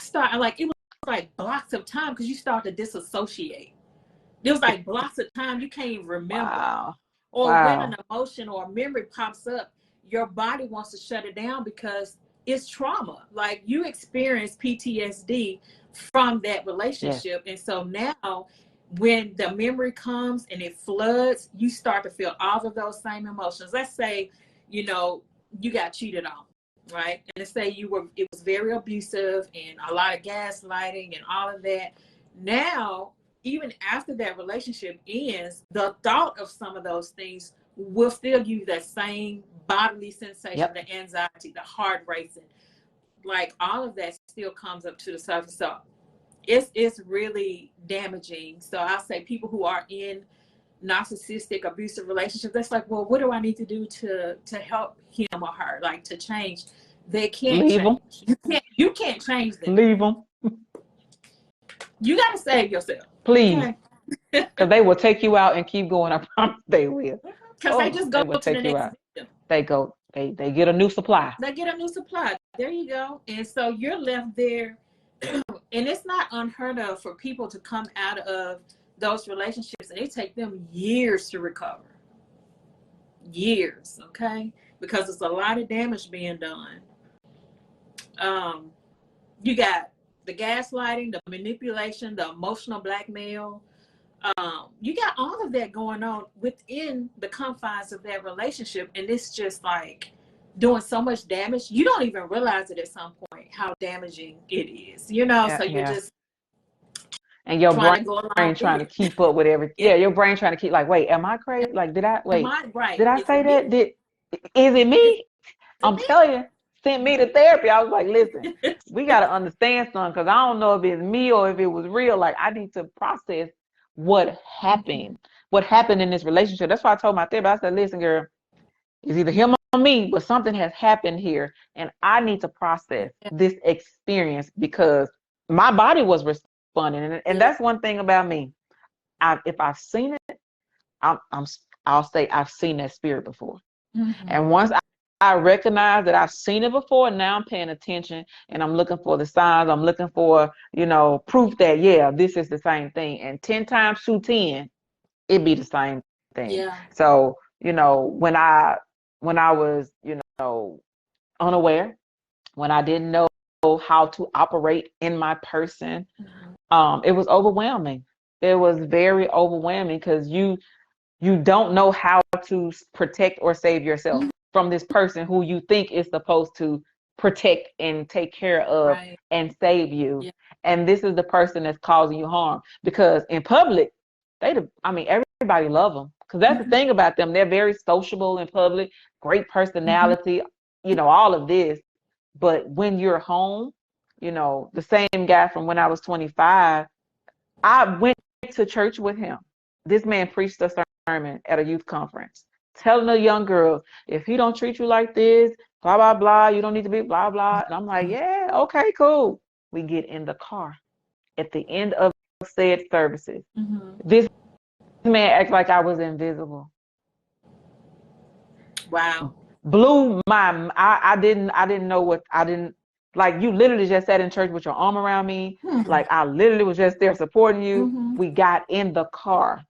it was like blocks of time, because you start to disassociate. It was like blocks of time you can't even remember. Wow. Or when an emotion or a memory pops up, your body wants to shut it down because it's trauma. Like, you experience PTSD from that relationship. Yes. And so now when the memory comes and it floods, you start to feel all of those same emotions. Let's say, you got cheated on, right? And let's say it was very abusive and a lot of gaslighting and all of that. Now, even after that relationship ends, the thought of some of those things will still give you that same bodily sensation, yep. The anxiety, the heart racing, like all of that still comes up to the surface. So it's really damaging. So I'll say people who are in narcissistic, abusive relationships, that's like, well, what do I need to do to help him or her, like, to change? They can't change. You can't change them. Leave them. You got to save yourself. Please. Because they will take you out and keep going. I promise they will. Because they just go to the next victim. They get a new supply. They get a new supply. There you go. And so you're left there. And it's not unheard of for people to come out of those relationships and it take them years to recover. Years, okay? Because there's a lot of damage being done. You got the gaslighting, the manipulation, the emotional blackmail. You got all of that going on within the confines of that relationship. And it's just like doing so much damage. You don't even realize it at some point how damaging it is, you know. Yeah, So you're yeah. just And your trying to go along with trying to it. keep up with everything. Yeah. Yeah, your brain trying to keep like, wait, am I crazy? Like, did I Am wait? I right? Did I Is say it me? that? Is it Is me? it I'm telling you, sent me to therapy. I was like, listen, we got to understand something because I don't know if it's me or if it was real. Like, I need to process what happened, what happened in this relationship. That's why I told my therapist, I said, listen, girl, it's either him or me, but something has happened here. And I need to process me? this experience because my body was responding. And Yeah. that's one thing about me. If I've seen it, I'll say I've seen that spirit before. And once I recognize that I've seen it before, now I'm paying attention and I'm looking for the signs. I'm looking for, proof that, yeah, this is the same thing. And 10 times through 10, it be the same thing. Yeah. So, when I was, unaware, when I didn't know how to operate in my person, it was overwhelming. It was very overwhelming because you don't know how to protect or save yourself from this person who you think is supposed to protect and take care of Right. and save you. Yeah. And this is the person that's causing you harm because in public, everybody love them because that's the thing about them. They're very sociable in public, great personality, all of this. But when you're home, the same guy from when I was 25, I went to church with him. This man preached a sermon at a youth conference, telling the young girls, if he don't treat you like this, blah, blah, blah, you don't need to be blah, blah. And I'm like, yeah, okay, cool. We get in the car at the end of said services. This man acts like I was invisible. Wow. Blew my, I didn't know what, I didn't, like you literally just sat in church with your arm around me. Like I literally was just there supporting you. We got in the car.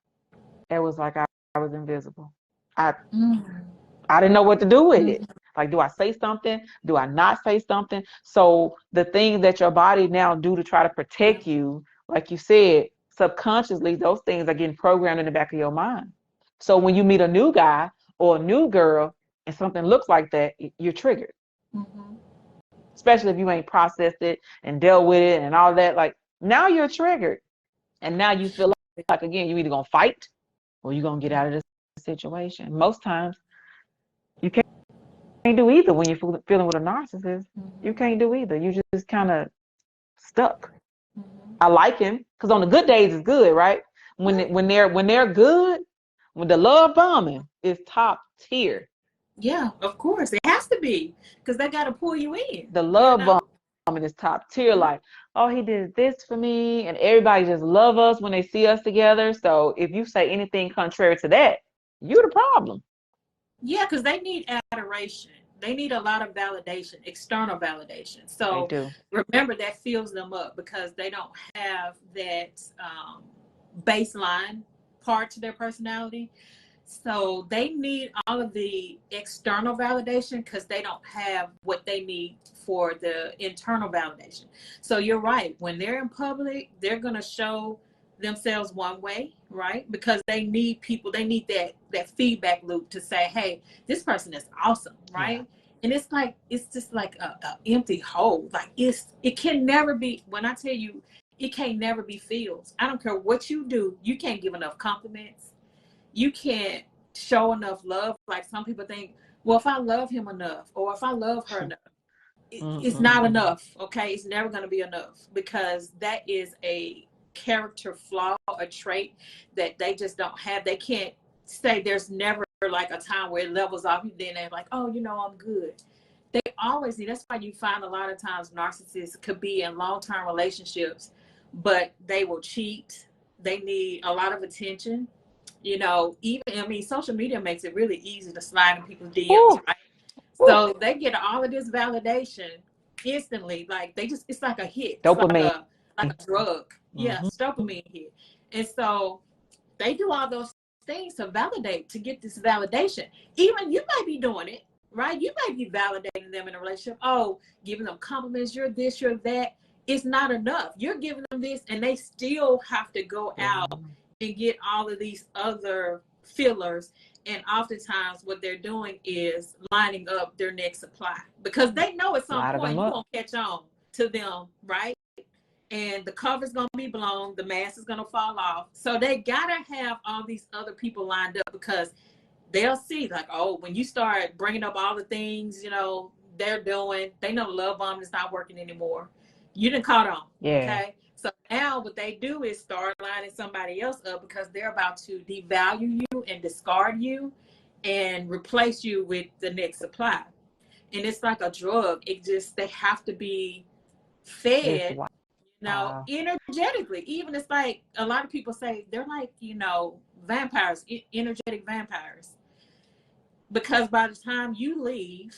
It was like I was invisible. I didn't know what to do with it. Like, do I say something? Do I not say something? So the things that your body now do to try to protect you, like you said, subconsciously, those things are getting programmed in the back of your mind. So when you meet a new guy or a new girl and something looks like that, you're triggered. Especially if you ain't processed it and dealt with it and all that. Like now you're triggered. And now you feel like again, you either gonna fight or you're gonna get out of this situation. Most times you can't do either when you're feeling with a narcissist. You can't do either. You just kind of stuck. I like him because on the good days it's good, right? When they're good, when the love bombing is top tier. Yeah, of course. It has to be because they got to pull you in. The love bombing is top tier. Like, oh, he did this for me, and everybody just love us when they see us together. So if you say anything contrary to that, you're the problem. Yeah, because they need adoration. They need a lot of validation, external validation. So remember that fills them up because they don't have that baseline part to their personality. So they need all of the external validation because they don't have what they need for the internal validation. So you're right. When they're in public, they're going to show themselves one way, right? Because they need people, they need that feedback loop to say, hey, this person is awesome, right? And it's like, it's just like a empty hole. Like it can never be, when I tell you, it can't never be filled. I don't care what you do. You can't give enough compliments. You can't show enough love. Like some people think, well, if I love him enough, or if I love her enough, it's not enough. Okay. It's never going to be enough because that is a character flaw, a trait that they just don't have. They can't say there's never like a time where it levels off. Then they're like, oh, I'm good. They always need. That's why you find a lot of times narcissists could be in long-term relationships, but they will cheat. They need a lot of attention. Social media makes it really easy to slide in people's DMs, right? So they get all of this validation instantly. Like it's like a hit. Dopamine. It's like a drug. Yeah, dopamine hit. And so they do all those things to validate, to get this validation. Even you might be doing it, right? You might be validating them in a relationship. Oh, giving them compliments, you're this, you're that. It's not enough. You're giving them this and they still have to go out and get all of these other fillers. And oftentimes what they're doing is lining up their next supply, because they know at some point you're going to catch on to them, right? And the cover's going to be blown, the mask is going to fall off. So they got to have all these other people lined up, because they'll see, like, oh, when you start bringing up all the things, you know, they're doing, they know the love bomb is not working anymore. You done caught on. Yeah. Okay. So now what they do is start lining somebody else up, because they're about to devalue you and discard you and replace you with the next supply. And it's like a drug. It just, they have to be fed, you know, energetically. Even it's like a lot of people say they're like, you know, vampires, energetic vampires. Because by the time you leave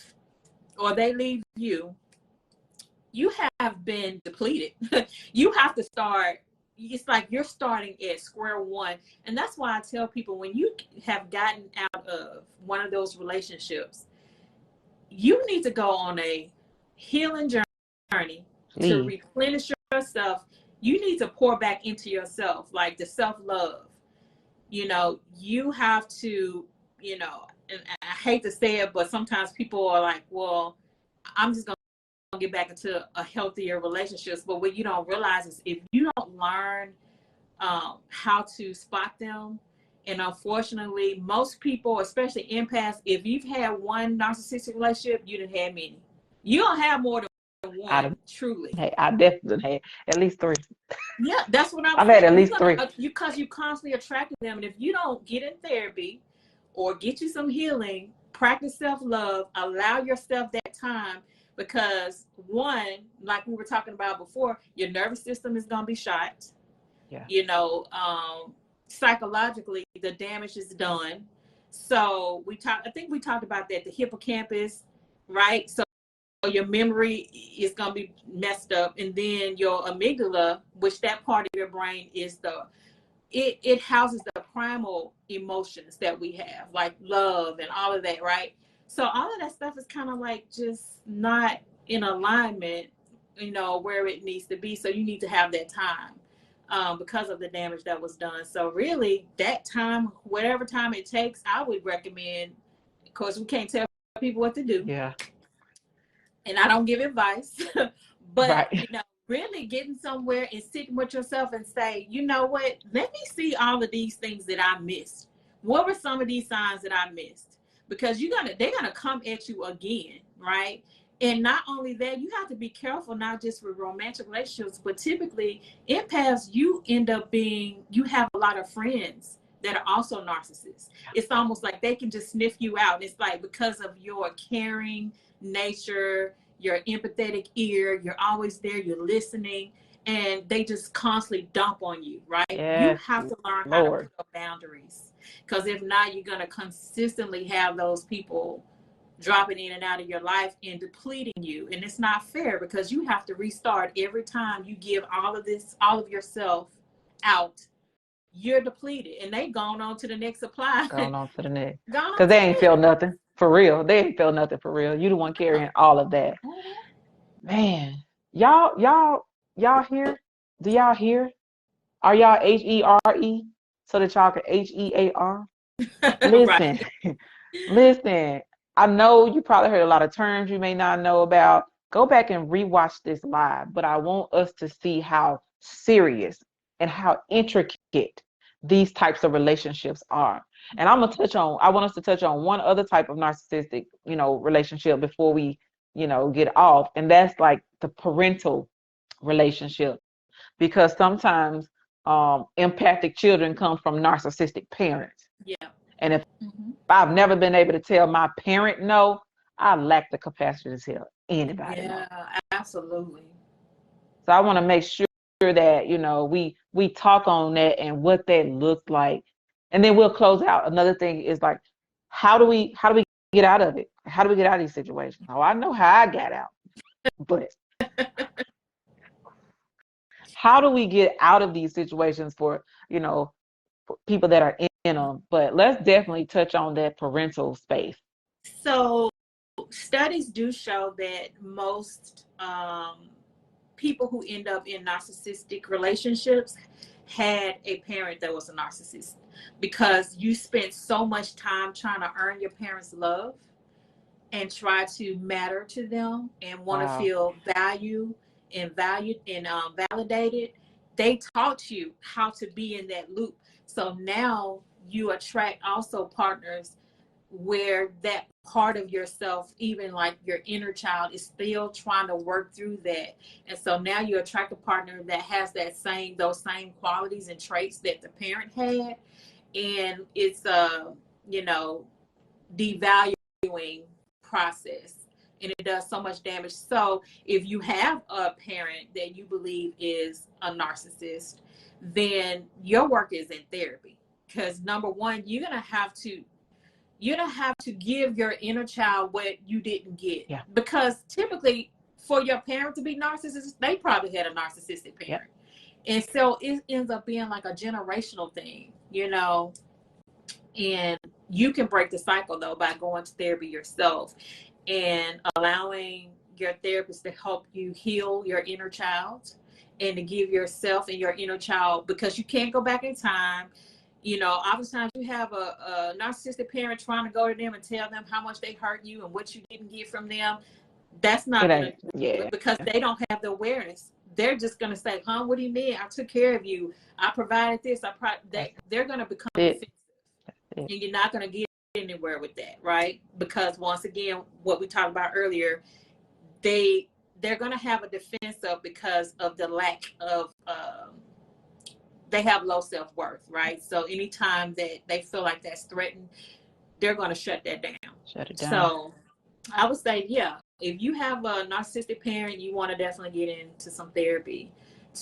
or they leave you, you have been depleted. You have to start, it's like you're starting at square one. And that's why I tell people, when you have gotten out of one of those relationships, you need to go on a healing journey to replenish yourself. You need to pour back into yourself, like the self-love. You know, you have to, you know, and I hate to say it, but sometimes people are like, well, I'm just going to get back into a healthier relationships. But what you don't realize is, if you don't learn how to spot them, and unfortunately, most people, especially empaths, if you've had one narcissistic relationship, you didn't have many. You don't have more than one, truly. Hey, I definitely had at least 3. Yeah, that's what I've had at least 3. Because you constantly attracted them. And if you don't get in therapy or get you some healing, practice self-love, allow yourself that time, because one, like we were talking about before, your nervous system is going to be shot. Yeah. You know, psychologically, the damage is done. So I think we talked about that, the hippocampus, right? So your memory is going to be messed up. And then your amygdala, which that part of your brain is it houses the primal emotions that we have, like love and all of that, right? So all of that stuff is kind of like just not in alignment, you know, where it needs to be. So you need to have that time because of the damage that was done. So really, that time, whatever time it takes, I would recommend, of course, we can't tell people what to do. Yeah. And I don't give advice, but you know, really getting somewhere and sitting with yourself and say, you know what, let me see all of these things that I missed. What were some of these signs that I missed? Because they're gonna come at you again, right? And not only that, you have to be careful, not just with romantic relationships, but typically empaths, you have a lot of friends that are also narcissists. It's almost like they can just sniff you out. It's like, because of your caring nature, your empathetic ear, you're always there, you're listening, and they just constantly dump on you, right? Yes, you have to learn how to put up boundaries, because if not, you're going to consistently have those people dropping in and out of your life and depleting you. And it's not fair, because you have to restart every time you give all of yourself out. You're depleted, and they gone on to the next supply. Going on to the next. Because they ain't feel nothing for real. They ain't feel nothing for real. You the one carrying all of that. Man, y'all hear? Do y'all hear? Are y'all HERE so that y'all can HEAR? Listen, listen. I know you probably heard a lot of terms you may not know about. Go back and rewatch this live, but I want us to see how serious and how intricate these types of relationships are. And I want us to touch on one other type of narcissistic, you know, relationship before we, you know, get off. And that's like the parental relationship, because sometimes empathic children come from narcissistic parents. Yeah. And if I've never been able to tell my parent no, I lack the capacity to tell anybody no. Yeah, absolutely. So I want to make sure that, you know, we talk on that and what that looks like. And then we'll close out. Another thing is like, how do we get out of it? How do we get out of these situations? Oh, I know how I got out. But how do we get out of these situations for, you know, for people that are in them? But let's definitely touch on that parental space. So studies do show that most people who end up in narcissistic relationships had a parent that was a narcissist, because you spent so much time trying to earn your parents' love and try to matter to them and want to feel valued and validated. They taught you how to be in that loop. So now you attract also partners where that part of yourself, even like your inner child, is still trying to work through that. And so now you attract a partner that has those same qualities and traits that the parent had. And it's devaluing process, and it does so much damage. So if you have a parent that you believe is a narcissist, then your work is in therapy. Because number one, you're gonna have to give your inner child what you didn't get. Yeah. Because typically for your parent to be narcissist, they probably had a narcissistic parent. Yeah. And so it ends up being like a generational thing, and you can break the cycle though by going to therapy yourself and allowing your therapist to help you heal your inner child and to give yourself and your inner child, because you can't go back in time. Oftentimes you have a narcissistic parent trying to go to them and tell them how much they hurt you and what you didn't get from them. That's not going to, because they don't have the awareness. They're just going to say, what do you mean? I took care of you. I provided this. They're going to become defensive. And you're not going to get anywhere with that, right? Because once again, what we talked about earlier, they're going to have a defensive because of the lack of, they have low self-worth, right? So anytime that they feel like that's threatened, they're going to shut that down. Shut it down. So I would say, if you have a narcissistic parent, you want to definitely get into some therapy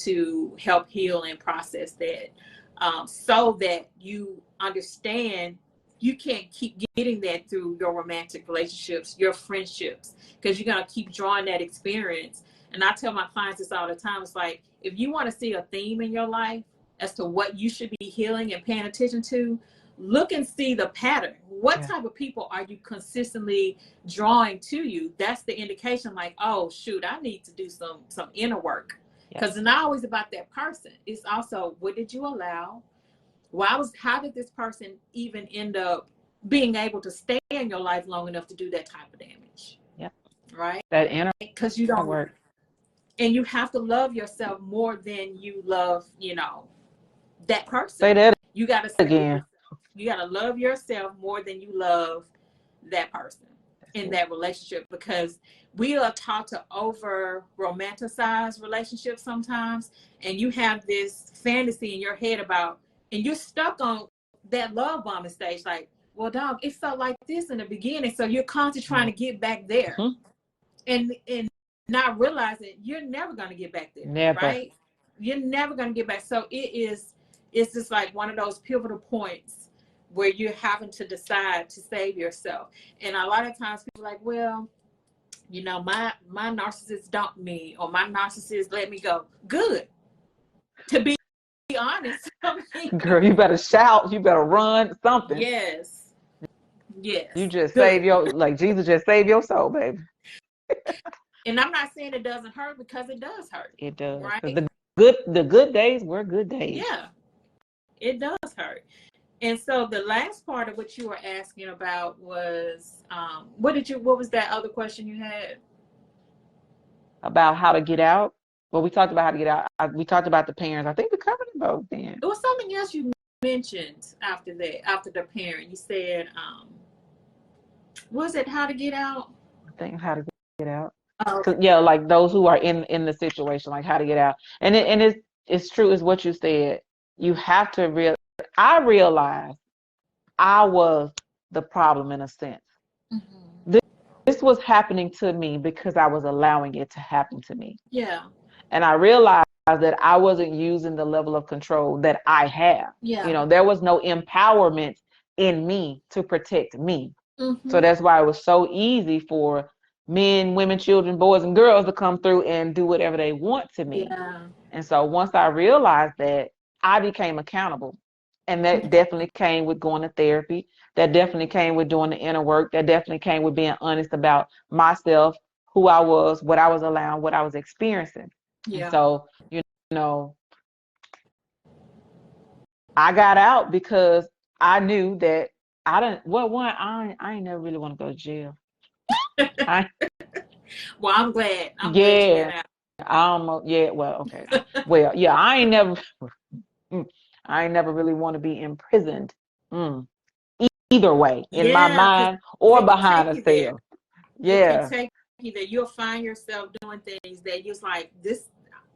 to help heal and process that, so that you understand you can't keep getting that through your romantic relationships, your friendships, because you're going to keep drawing that experience. And I tell my clients this all the time. It's like, if you want to see a theme in your life as to what you should be healing and paying attention to, look and see the pattern. What type of people are you consistently drawing to you? That's the indication, like, oh shoot, I need to do some inner work. Because it's not always about that person. It's also, what did you allow? How did this person even end up being able to stay in your life long enough to do that type of damage? Yeah. Right? That inner, because you don't work. And you have to love yourself more than you love, that person. Say that you gotta again. You gotta love yourself more than you love that person in that relationship, because we are taught to over romanticize relationships sometimes, and you have this fantasy in your head about, and you're stuck on that love bombing stage, like, well, dog, it felt like this in the beginning, so you're constantly trying to get back there. And not realizing you're never going to get back there. Never. Right? You're never going to get back. So it's just like one of those pivotal points where you're having to decide to save yourself. And a lot of times people are like, well, my narcissist dumped me, or my narcissist let me go. Good. To be honest. Girl, you better shout, you better run, something. Yes. You just save Jesus just saved your soul, baby. And I'm not saying it doesn't hurt, because it does hurt. It does. Right? The good days were good days. Yeah, it does hurt. And so the last part of what you were asking about was, what was that other question you had? About how to get out. Well, we talked about how to get out. We talked about the parents. I think we covered it both then. There was something else you mentioned after that, after the parent. You said, was it how to get out? I think how to get out. Okay. Yeah, like those who are in the situation, like how to get out. And it's true, is what you said. You have to I realized I was the problem in a sense. Mm-hmm. This was happening to me because I was allowing it to happen to me. Yeah. And I realized that I wasn't using the level of control that I have. Yeah. There was no empowerment in me to protect me. Mm-hmm. So that's why it was so easy for men, women, children, boys, and girls to come through and do whatever they want to me. Yeah. And so once I realized that, I became accountable. And that definitely came with going to therapy. That definitely came with doing the inner work. That definitely came with being honest about myself, who I was, what I was allowing, what I was experiencing. Yeah. And so, I got out because I knew that I didn't. Well, one, I ain't never really want to go to jail. I Well, I'm glad. I'm glad you got yeah. out. I almost yeah. Well, okay. Well, yeah. I ain't never. I ain't never really want to be imprisoned. Mm. Either way, in my Yeah, because mind or it could behind take a you there. cell. It could Yeah. take you there. You'll find yourself doing things that you're like, this,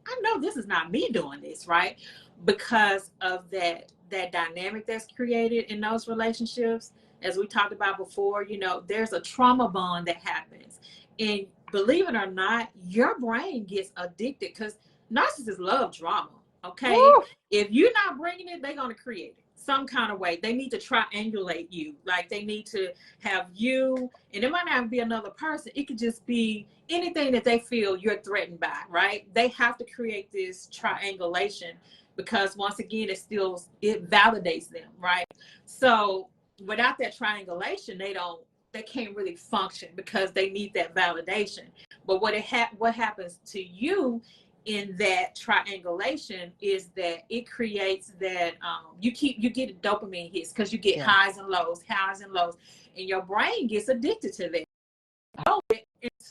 I know this is not me doing this, right? Because of that dynamic that's created in those relationships. As we talked about before, there's a trauma bond that happens. And believe it or not, your brain gets addicted because narcissists love drama. Okay. Woo. If you're not bringing it, they're going to create it some kind of way. They need to triangulate you. Like they need to have you, and it might not be another person. It could just be anything that they feel you're threatened by, right? They have to create this triangulation because once again, it validates them, right? So without that triangulation, they can't really function because they need that validation. But what happens to you in that triangulation is that it creates that you get a dopamine hits because you get Yeah. highs and lows, and your brain gets addicted to that.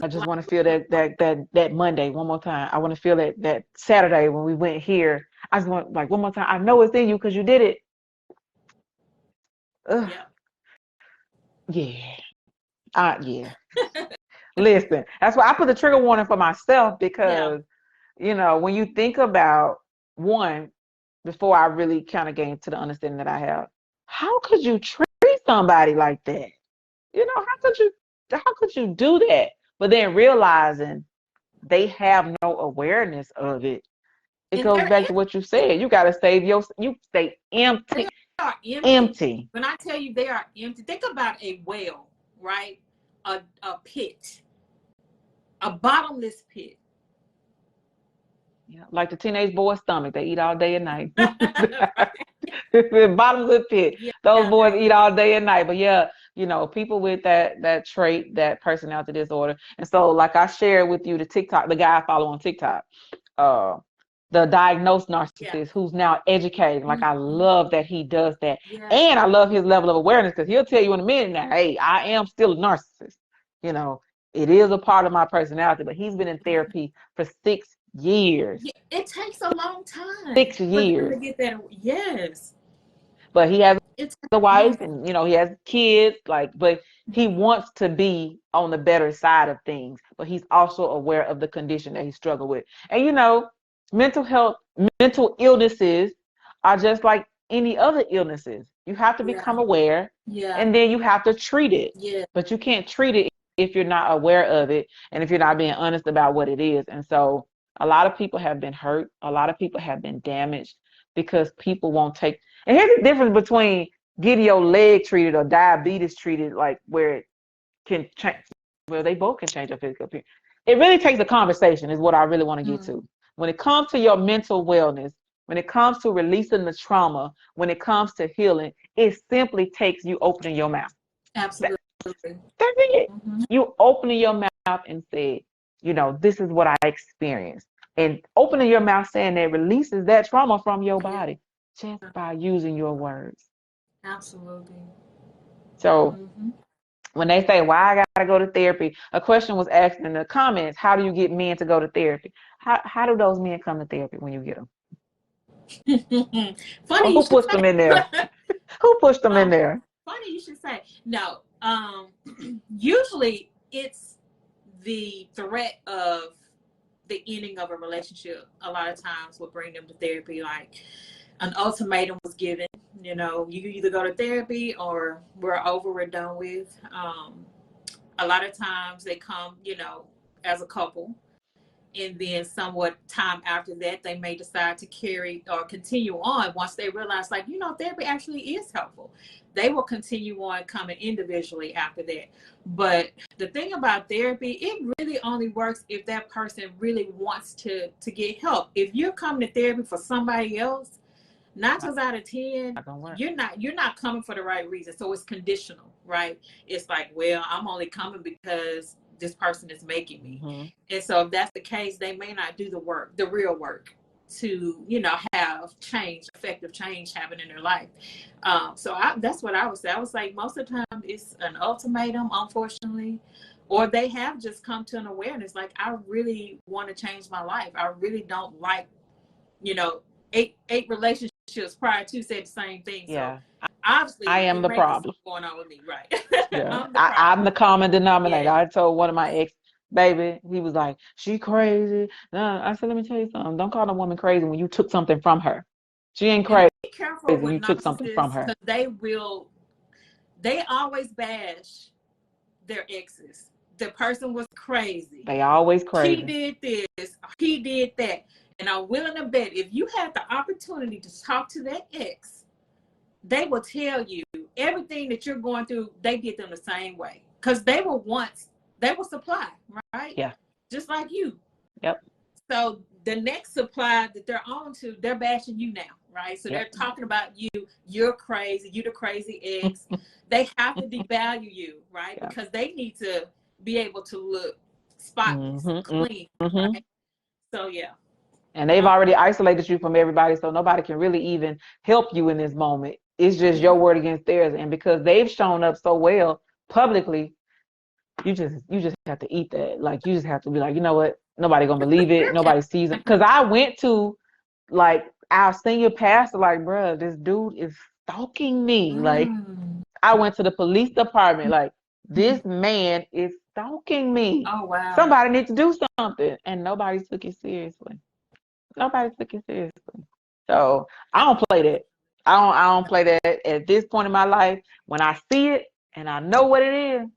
I just want to feel that Monday one more time. I want to feel that Saturday when we went here. I just want like one more time. I know it's in you because you did it. Ugh. Yeah. Yeah. Yeah. Listen, that's why I put the trigger warning for myself Yeah. because, when you think about one, before I really kind of gained to the understanding that I have, how could you treat somebody like that? How could you do that? But then realizing they have no awareness of it. It And goes they're back to what you said. You got to you stay they empty, are empty. empty. When I tell you they are empty, think about a well, right? A pit, a bottomless pit. Yeah, like the teenage boy's stomach. They eat all day and night. Right? The bottom of the pit. Those Yeah, boys they eat all day and night. But yeah, people with that trait, that personality disorder. And so, like I shared with you, the guy I follow on TikTok, uh, the diagnosed yeah. narcissist who's now educating. Like I Mhm. love that he does that, Yeah. and I love his level of awareness because he'll tell you in a minute now, hey, I am still a narcissist. You know, it is a part of my personality. But he's been in therapy for 6 years. Yeah, it takes a long time six for them to years. get that. Yes, But he has it takes a a long wife time. and he has kids, but he wants to be on the better side of things, but he's also aware of the condition that he struggled with. And mental health, mental illnesses are just like any other illnesses. You have to Yeah, become aware, yeah, and then you have to treat it. yeah. But you can't treat it if you're not aware of it and if you're not being honest about what it is. And so a lot of people have been hurt, a lot of people have been damaged because people won't take. And here's the difference between getting your leg treated or diabetes treated, like where it can change. Well, they both can change your physical appearance. It really takes a conversation, is what I really want to get Mm, to. When it comes to your mental wellness, when it comes to releasing the trauma, when it comes to healing, it simply takes you opening your mouth. That, absolutely. that's it. Hmm. You opening your mouth and say, this is what I experienced. And opening your mouth saying that releases that trauma from your Yeah, body just by using your words. absolutely. So Hmm. when they say, why I gotta go to therapy, a question was asked in the comments, how do you get men to go to therapy? How do those men come to therapy when you get them? Or Funny you who should pushed them in there? say. Who pushed them in um, there? funny you should say. No. Usually it's the threat of the ending of a relationship. A lot of times will bring them to therapy. Like an ultimatum was given. You either go to therapy or we're done with. A lot of times they come, as a couple, and then somewhat time after that they may decide to carry or continue on once they realize, like, therapy actually is helpful. They will continue on coming individually after that. But the thing about therapy, it really only works if that person really wants to get help. If you're coming to therapy for somebody else, 9 times out of 10, Not gonna work. you're not coming for the right reason. So it's conditional, right? It's like, well, I'm only coming because this person is making me. Mm-hmm. And so if that's the case, they may not do the work, the real work. to, have effective change happen in their life. So that's what I would say. I was like, most of the time it's an ultimatum, unfortunately, or they have just come to an awareness. Like, I really want to change my life. I really don't like, 8 relationships prior to said the same thing. Yeah. So obviously I am the problem. Going on with me, right? Yeah. I'm the common denominator. Yeah. I told one of my ex, baby, he was like, she crazy. No, I said, let me tell you something. Don't call a woman crazy when you took something from her. She ain't crazy. Be careful with You took something from her. Because they always bash their exes. The person was crazy. They always crazy. He did this, he did that. And I'm willing to bet if you had the opportunity to talk to that ex, they will tell you everything that you're going through, they did them the same way. Because they were supply, right? Yeah. Just like you. Yep. So the next supply that they're on to, they're bashing you now, right? So Yep. they're talking about you, you're crazy, you the crazy ex. They have to devalue you, right? Yeah. Because they need to be able to look spotless, clean, right? So yeah. And they've already isolated you from everybody, so nobody can really even help you in this moment. It's just your word against theirs. And because they've shown up so well publicly, you just have to eat that. Like, you just have to be like, you know what? Nobody gonna believe it. Nobody sees it. Because I went to, like, our senior pastor, like, bruh, this dude is stalking me. Like, I went to the police department, like, this man is stalking me. Oh, wow. Somebody needs to do something. And nobody took it seriously. Nobody took it seriously. So I don't play that. I don't play that at this point in my life. When I see it and I know what it is,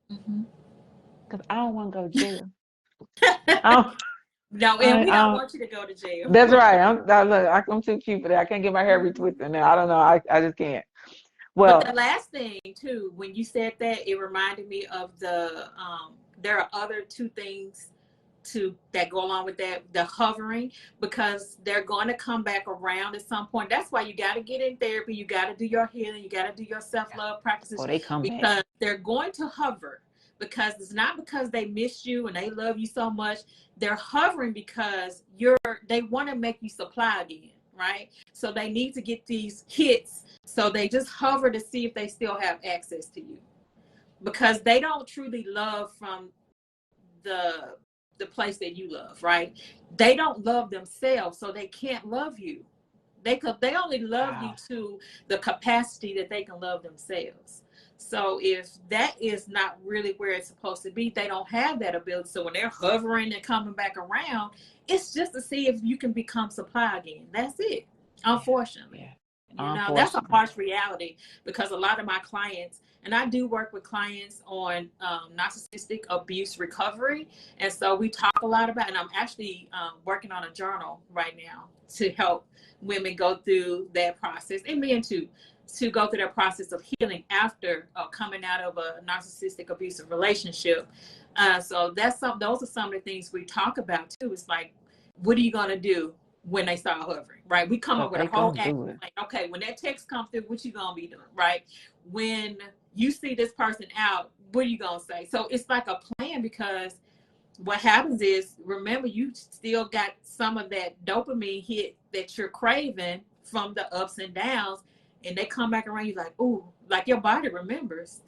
because I don't want to go to jail. No, and we don't want you to go to jail. That's right. I'm too cute for that. I can't get my hair retwisted now. I don't know. I just can't. Well, but the last thing too, when you said that, it reminded me of the there are other 2 things that go along with that, the hovering, because they're going to come back around at some point. That's why you got to get in therapy. You got to do your healing. You got to do your self-love practices. They come because back. They're going to hover, because it's not because they miss you and they love you so much. They're hovering because they want to make you supply again, right? So they need to get these hits. So they just hover to see if they still have access to you, because they don't truly love from the place that you love, right? They don't love themselves, so they can't love you. They only love you to the capacity that they can love themselves. So if that is not really where it's supposed to be, they don't have that ability. So when they're hovering and coming back around, it's just to see if you can become supply again. That's it, unfortunately. Yeah. That's a harsh reality, because a lot of my clients, and I do work with clients on narcissistic abuse recovery. And so we talk a lot about, and I'm actually working on a journal right now to help women go through that process, and men too, to go through that process of healing after coming out of a narcissistic abusive relationship. So those are some of the things we talk about too. It's like, what are you going to do when they start hovering, right? We come up with a whole action. Like, okay, when that text comes through, what you going to be doing, right? When you see this person out, what are you going to say? So it's like a plan, because what happens is, remember, you still got some of that dopamine hit that you're craving from the ups and downs, and they come back around, you like, ooh, like your body remembers.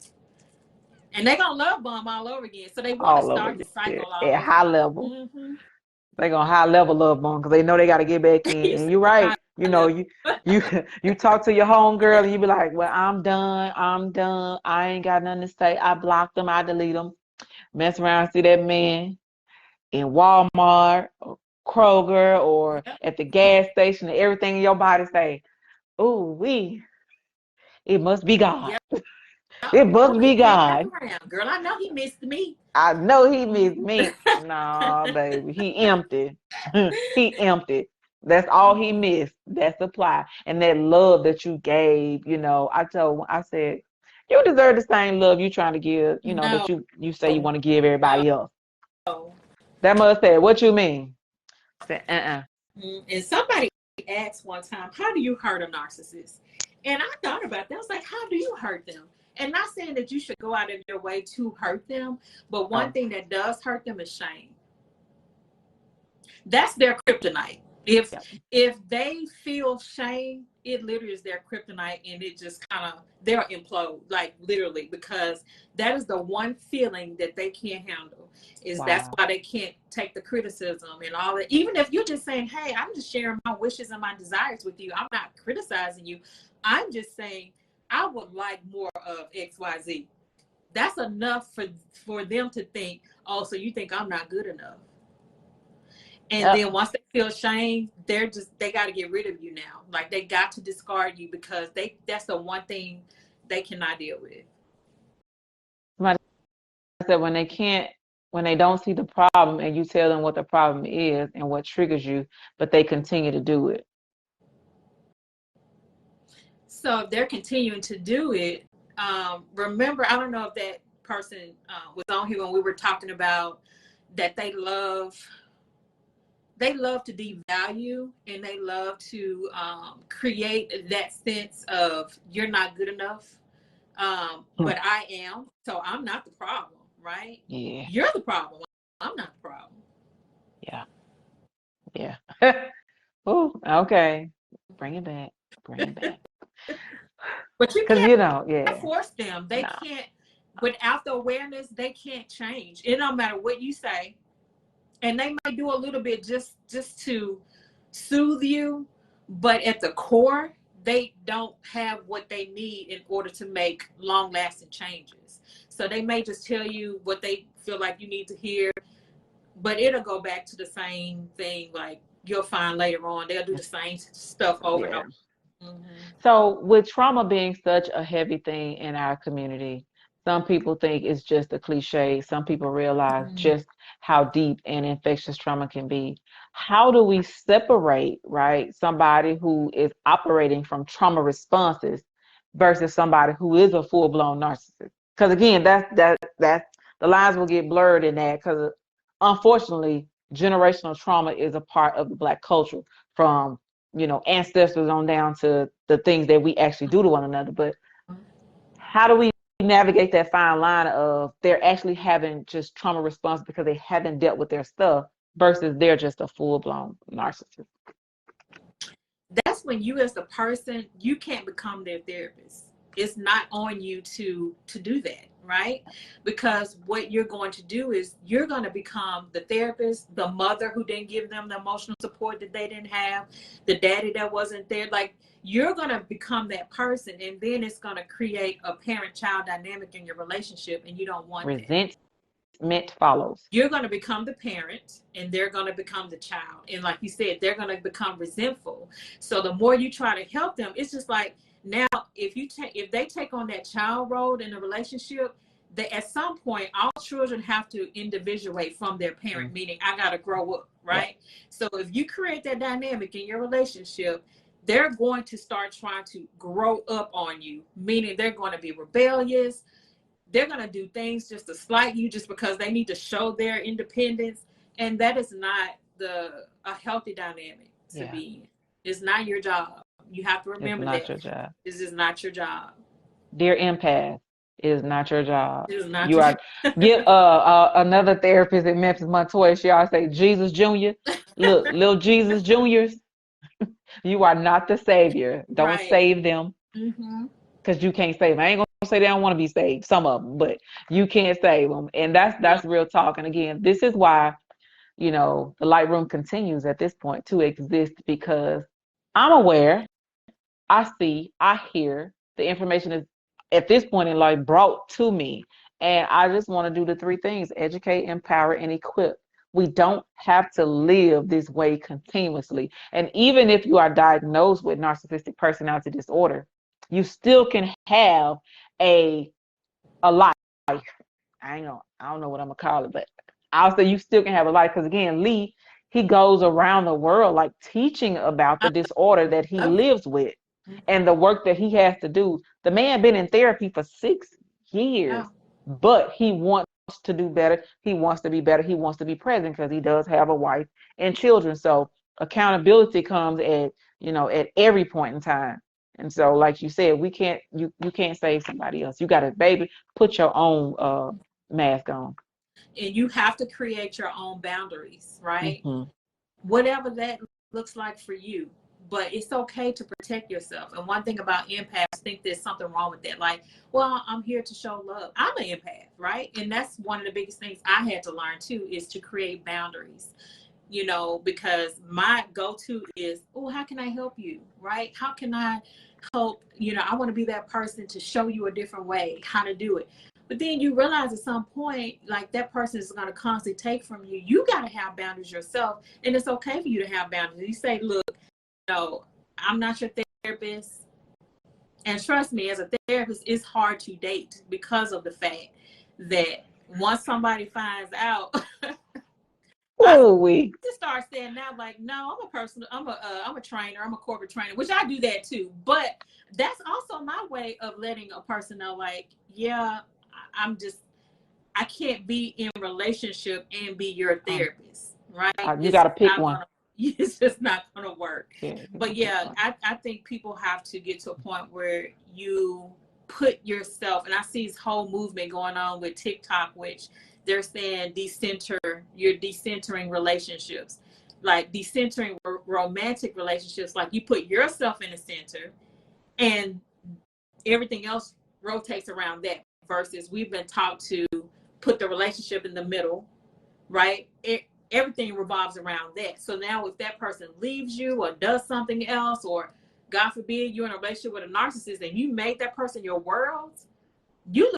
And they're going to love bomb all over again. So they want to start the cycle all at high level. They're going to high level love bomb, because they know they got to get back in. And you're right. You talk to your homegirl and you be like, well, I'm done. I ain't got nothing to say. I blocked them. I delete them. Mess around, see that man in Walmart or Kroger or at the gas station, and everything in your body say, ooh, it must be God. Yep. It must be God. Girl, I know he missed me. I know he missed me. Nah, baby. He empty. He empty. That's all he missed. That supply. And that love that you gave, I said, you deserve the same love you trying to give, that you say you want to give everybody else. That mother said, what you mean? I said, And somebody asked one time, how do you hurt a narcissist? And I thought about that. I was like, how do you hurt them? And not saying that you should go out of your way to hurt them, but one thing that does hurt them is shame. That's their kryptonite. If they feel shame, it literally is their kryptonite, and it just kind of, they'll implode, like literally, because that is the one feeling that they can't handle. That's why they can't take the criticism and all that. Even if you're just saying, hey, I'm just sharing my wishes and my desires with you, I'm not criticizing you, I'm just saying I would like more of XYZ. That's enough for them to think, oh, so you think I'm not good enough. And then once they feel shame, they got to get rid of you now. Like, they got to discard you, because that's the one thing they cannot deal with. Somebody said when they don't see the problem and you tell them what the problem is and what triggers you, but they continue to do it. So if they're continuing to do it, remember, I don't know if that person was on here when we were talking about that they love to devalue, and they love to create that sense of, you're not good enough, but I am, so I'm not the problem, right? Yeah. You're the problem. I'm not the problem. Yeah. Oh, okay. Bring it back. But you can't force them. They can't, without the awareness, they can't change. It don't matter what you say. And they might do a little bit just to soothe you, but at the core, they don't have what they need in order to make long-lasting changes. So they may just tell you what they feel like you need to hear, but it'll go back to the same thing. Like, you'll find later on, they'll do the same stuff over and over. Mm-hmm. So with trauma being such a heavy thing in our community, some people think it's just a cliche. Some people realize just how deep and infectious trauma can be. How do we separate, right, somebody who is operating from trauma responses versus somebody who is a full-blown narcissist? Because again, that's the lines will get blurred in that, because unfortunately, generational trauma is a part of the Black culture, from ancestors on down to the things that we actually do to one another. But how do we navigate that fine line of they're actually having just trauma response because they haven't dealt with their stuff versus they're just a full-blown narcissist? That's when you, as the person, you can't become their therapist. It's not on you to do that, right? Because what you're going to do is you're going to become the therapist, the mother who didn't give them the emotional support that they didn't have, the daddy that wasn't there. Like, you're going to become that person, and then it's going to create a parent-child dynamic in your relationship, and you don't want that. Resentment follows. You're going to become the parent, and they're going to become the child. And like you said, they're going to become resentful. So the more you try to help them, it's just like, now, if they take on that child role in a relationship, that at some point, all children have to individuate from their parent, meaning I got to grow up, right? Yeah. So if you create that dynamic in your relationship, they're going to start trying to grow up on you, meaning they're going to be rebellious. They're going to do things just to slight you just because they need to show their independence. And that is not a healthy dynamic to be in. It's not your job. You have to remember that. It's not your job. This is not your job. Dear empath, it is not your job. It is not you are get another therapist at Memphis, Montoya. She always say, Jesus Jr. Look, little Jesus Juniors, you are not the savior. Don't save them, because you can't save them. I ain't gonna say they don't want to be saved, some of them, but you can't save them. And that's real talk. And again, this is why the Light Room continues at this point to exist, because I'm aware, I see, I hear, the information is at this point in life brought to me. And I just want to do the three things: educate, empower, and equip. We don't have to live this way continuously. And even if you are diagnosed with narcissistic personality disorder, you still can have a life. I don't know what I'm gonna call it, but I'll say you still can have a life, because again, Lee, he goes around the world like teaching about the disorder that he lives with and the work that he has to do. The man been in therapy for 6 years, but he wants to do better. He wants to be better. He wants to be present, because he does have a wife and children. So accountability comes at every point in time. And so, like you said, you can't save somebody else. You got to, baby, put your own mask on. And you have to create your own boundaries, right? Whatever that looks like for you. But it's okay to protect yourself. And one thing about empaths, think there's something wrong with that. Like, well, I'm here to show love. I'm an empath, right? And that's one of the biggest things I had to learn too, is to create boundaries. You know, because my go-to is, oh, how can I help you, right? How can I help? You know, I want to be that person to show you a different way how to do it. But then you realize at some point, like, that person is going to constantly take from you. You got to have boundaries yourself, and it's okay for you to have boundaries. You say, look, no, I'm not your therapist. And trust me, as a therapist, it's hard to date because of the fact that once somebody finds out, I just start saying now, like, no, I'm a trainer, I'm a corporate trainer, which I do that too. But that's also my way of letting a person know, like, yeah, I can't be in relationship and be your therapist, right? You got to pick one. It's just not gonna work. Yeah, but yeah, I think people have to get to a point where you put yourself, and I see this whole movement going on with TikTok, which they're saying you're decentering relationships, like decentering romantic relationships. Like, you put yourself in the center and everything else rotates around that, versus we've been taught to put the relationship in the middle, right? Everything revolves around that. So now if that person leaves you or does something else, or God forbid you're in a relationship with a narcissist and you make that person your world, you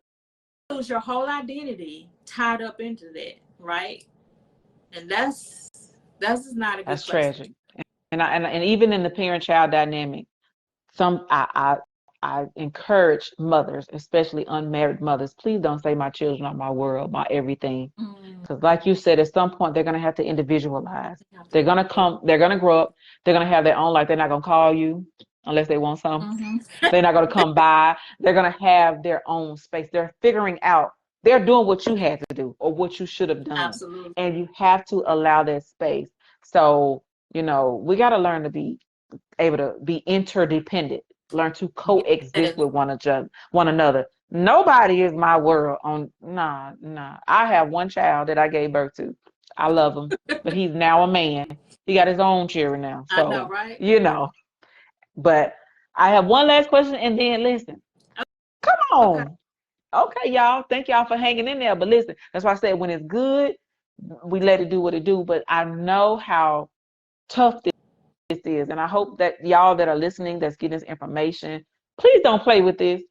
lose your whole identity tied up into that, right? And that's not a good That's place. tragic. And even in the parent-child dynamic, I encourage mothers, especially unmarried mothers, please don't say my children are my world, my everything. Because like you said, at some point they're going to have to individualize. They're going to grow up, they're going to have their own life. They're not going to call you unless they want something. They're not going to come by. They're going to have their own space. They're figuring out, they're doing what you had to do or what you should have done. Absolutely. And you have to allow that space. So, you know, we got to learn to be able to be interdependent, learn to coexist with one another. Nobody is my world on, nah. I have one child that I gave birth to. I love him, but he's now a man. He got his own children now. So, I know, right? You know, but I have one last question, and then listen. Come on. Okay, y'all. Thank y'all for hanging in there. But listen, that's why I said when it's good, we let it do what it do. But I know how tough this is, and I hope that y'all that are listening, that's getting this information, please don't play with this.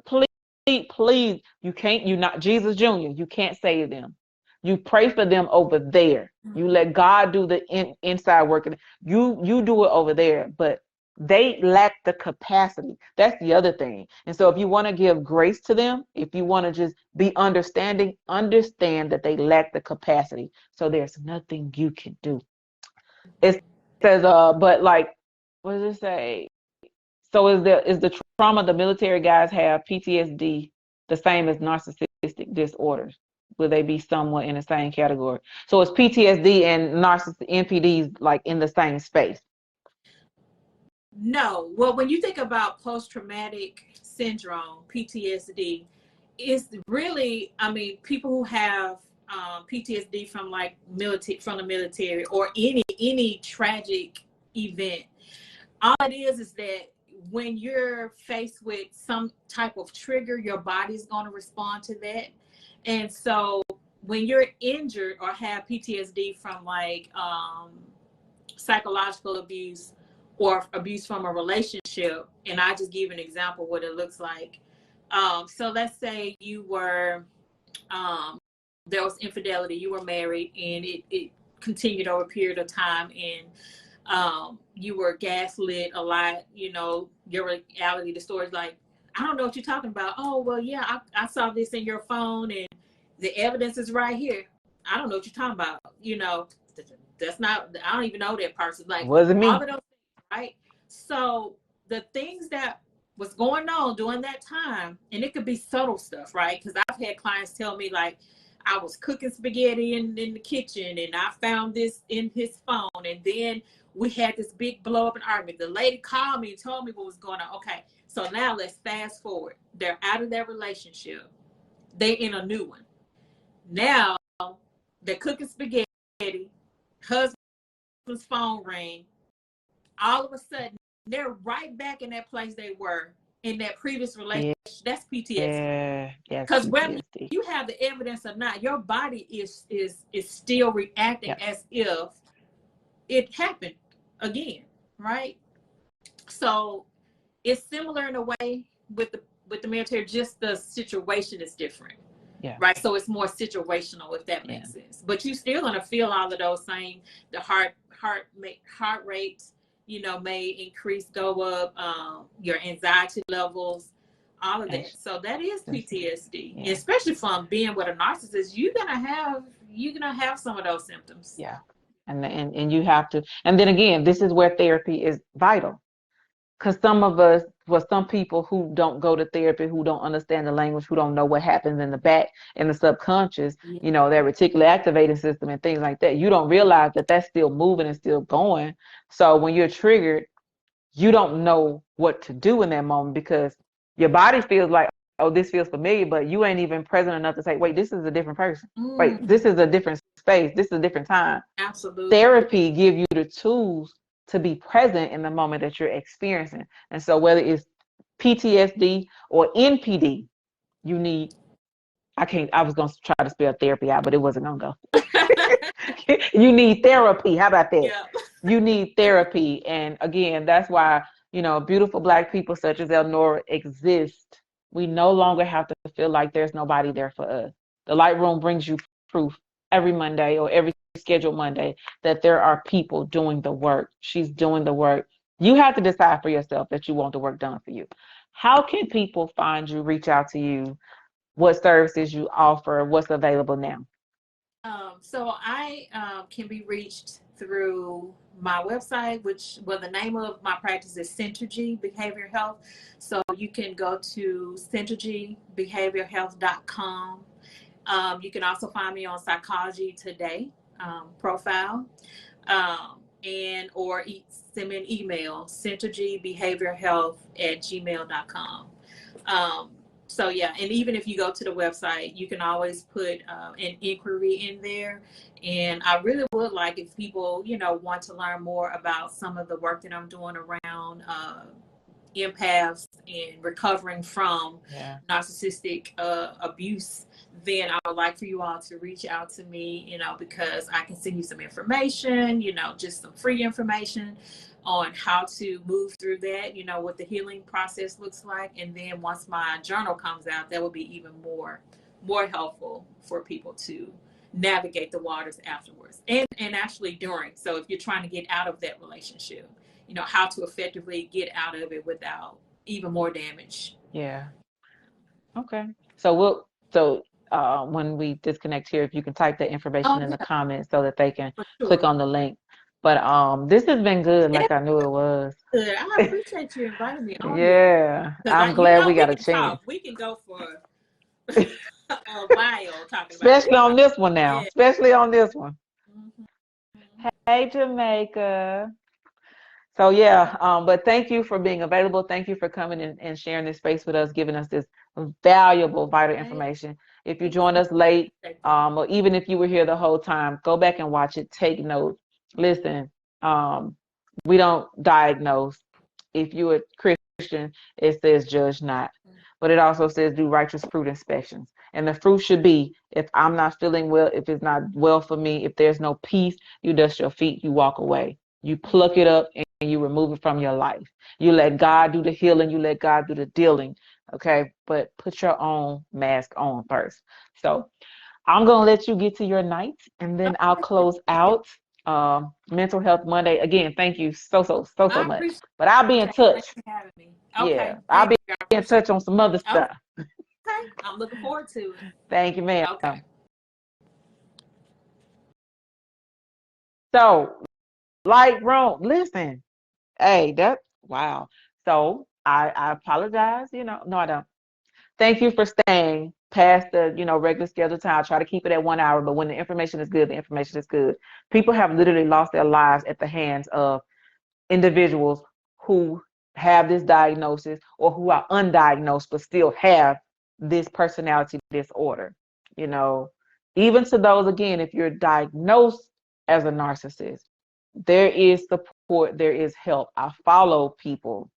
Please, you're not Jesus Jr. You can't save them. You pray for them over there. You let God do the inside work. You do it over there, but they lack the capacity. That's the other thing. And so if you want to give grace to them, if you want to just be understanding, understand that they lack the capacity. So there's nothing you can do. It says, but like, what does it say? So is the trauma the military guys have, PTSD, the same as narcissistic disorders? Will they be somewhat in the same category? So is PTSD and narcissistic NPDs like in the same space? No. Well, when you think about post-traumatic syndrome, PTSD, it's really, I mean, people who have PTSD from like from the military or any tragic event. All it is that when you're faced with some type of trigger, your body's going to respond to that. And so when you're injured or have PTSD from like psychological abuse or abuse from a relationship, and I just give an example what it looks like. So let's say you were there was infidelity, you were married, and it continued over a period of time, and you were gaslit a lot. You know, your reality, the story's like, I don't know what you're talking about. Oh, well, yeah, I saw this in your phone and the evidence is right here. I don't know what you're talking about. You know, that's not, I don't even know that person. Like, wasn't me. All of those things, right? So the things that was going on during that time, and it could be subtle stuff, right? Because I've had clients tell me, like, I was cooking spaghetti in the kitchen and I found this in his phone, and then we had this big blow up and argument. The lady called me and told me what was going on. Okay, so now let's fast forward. They're out of that relationship. They in a new one. Now they're cooking spaghetti. Husband person's phone ring, all of a sudden they're right back in that place they were in that previous relationship. That's PTSD. Yeah, because whether you have the evidence or not, your body is still reacting as if it happened again, right? So it's similar in a way with the military, just the situation is different. Yeah. Right. So it's more situational, if that makes sense. But you still gonna feel all of those same, the heart rate, may increase, go up, your anxiety levels, all of that. So that is PTSD, especially from being with a narcissist. You're gonna have some of those symptoms. Yeah. And you have to, and then again, this is where therapy is vital. Because some people who don't go to therapy, who don't understand the language, who don't know what happens in the back, in the subconscious, their reticular activating system and things like that, you don't realize that that's still moving and still going. So when you're triggered, you don't know what to do in that moment because your body feels like, oh, this feels familiar, but you ain't even present enough to say, wait, this is a different person. Wait, this is a different space. This is a different time. Absolutely. Therapy give you the tools to be present in the moment that you're experiencing. And so whether it's PTSD or NPD, you need, I was going to try to spell therapy out, but it wasn't going to go. You need therapy. How about that? Yeah. You need therapy. And again, that's why, beautiful Black people such as Elnora exist. We no longer have to feel like there's nobody there for us. The Light Room brings you proof every Monday or every scheduled Monday that there are people doing the work. She's doing the work. You have to decide for yourself that you want the work done for you. How can people find you, reach out to you? What services you offer? What's available now? So I can be reached through my website, the name of my practice is Synergy Behavior Health. So you can go to synergybehaviorhealth.com. You can also find me on Psychology Today profile, or send me an email, synergybehaviorhealth@gmail.com. So yeah, and even if you go to the website, you can always put an inquiry in there. And I really would like if people, want to learn more about some of the work that I'm doing around empaths and recovering from narcissistic abuse, then I would like for you all to reach out to me, because I can send you some information, just some free information on how to move through that, what the healing process looks like. And then once my journal comes out, that will be even more helpful for people to navigate the waters afterwards and actually during. So if you're trying to get out of that relationship, how to effectively get out of it without even more damage. Yeah. Okay. When we disconnect here, if you can type that information in the comments so that they can click on the link. But this has been good, like I knew it was. Good. I appreciate you inviting me on. Yeah, I'm glad we got a chance. We can go for a while talking especially about on this one now. Yeah. Especially on this one. Mm-hmm. Hey, Jamaica. So yeah, but thank you for being available. Thank you for coming and sharing this space with us, giving us this valuable, vital information. If you joined us late, or even if you were here the whole time, go back and watch it. Take notes. Listen, we don't diagnose. If you're a Christian, it says judge not. But it also says do righteous fruit inspections. And the fruit should be, if I'm not feeling well, if it's not well for me, if there's no peace, you dust your feet, you walk away. You pluck it up and you remove it from your life. You let God do the healing. You let God do the dealing. Okay. But put your own mask on first. So I'm going to let you get to your night and then I'll close out Mental Health Monday. Again, thank you so much. But I'll be in touch. Yeah. I'll be in touch on some other stuff. Okay. I'm looking forward to it. Thank you, ma'am. Okay. So, Light Room, listen. Hey, wow. So I apologize. No, I don't. Thank you for staying past the, regular scheduled time. I try to keep it at 1 hour, but when the information is good, the information is good. People have literally lost their lives at the hands of individuals who have this diagnosis or who are undiagnosed but still have this personality disorder. Even to those, again, if you're diagnosed as a narcissist, there is support, there is help. I follow people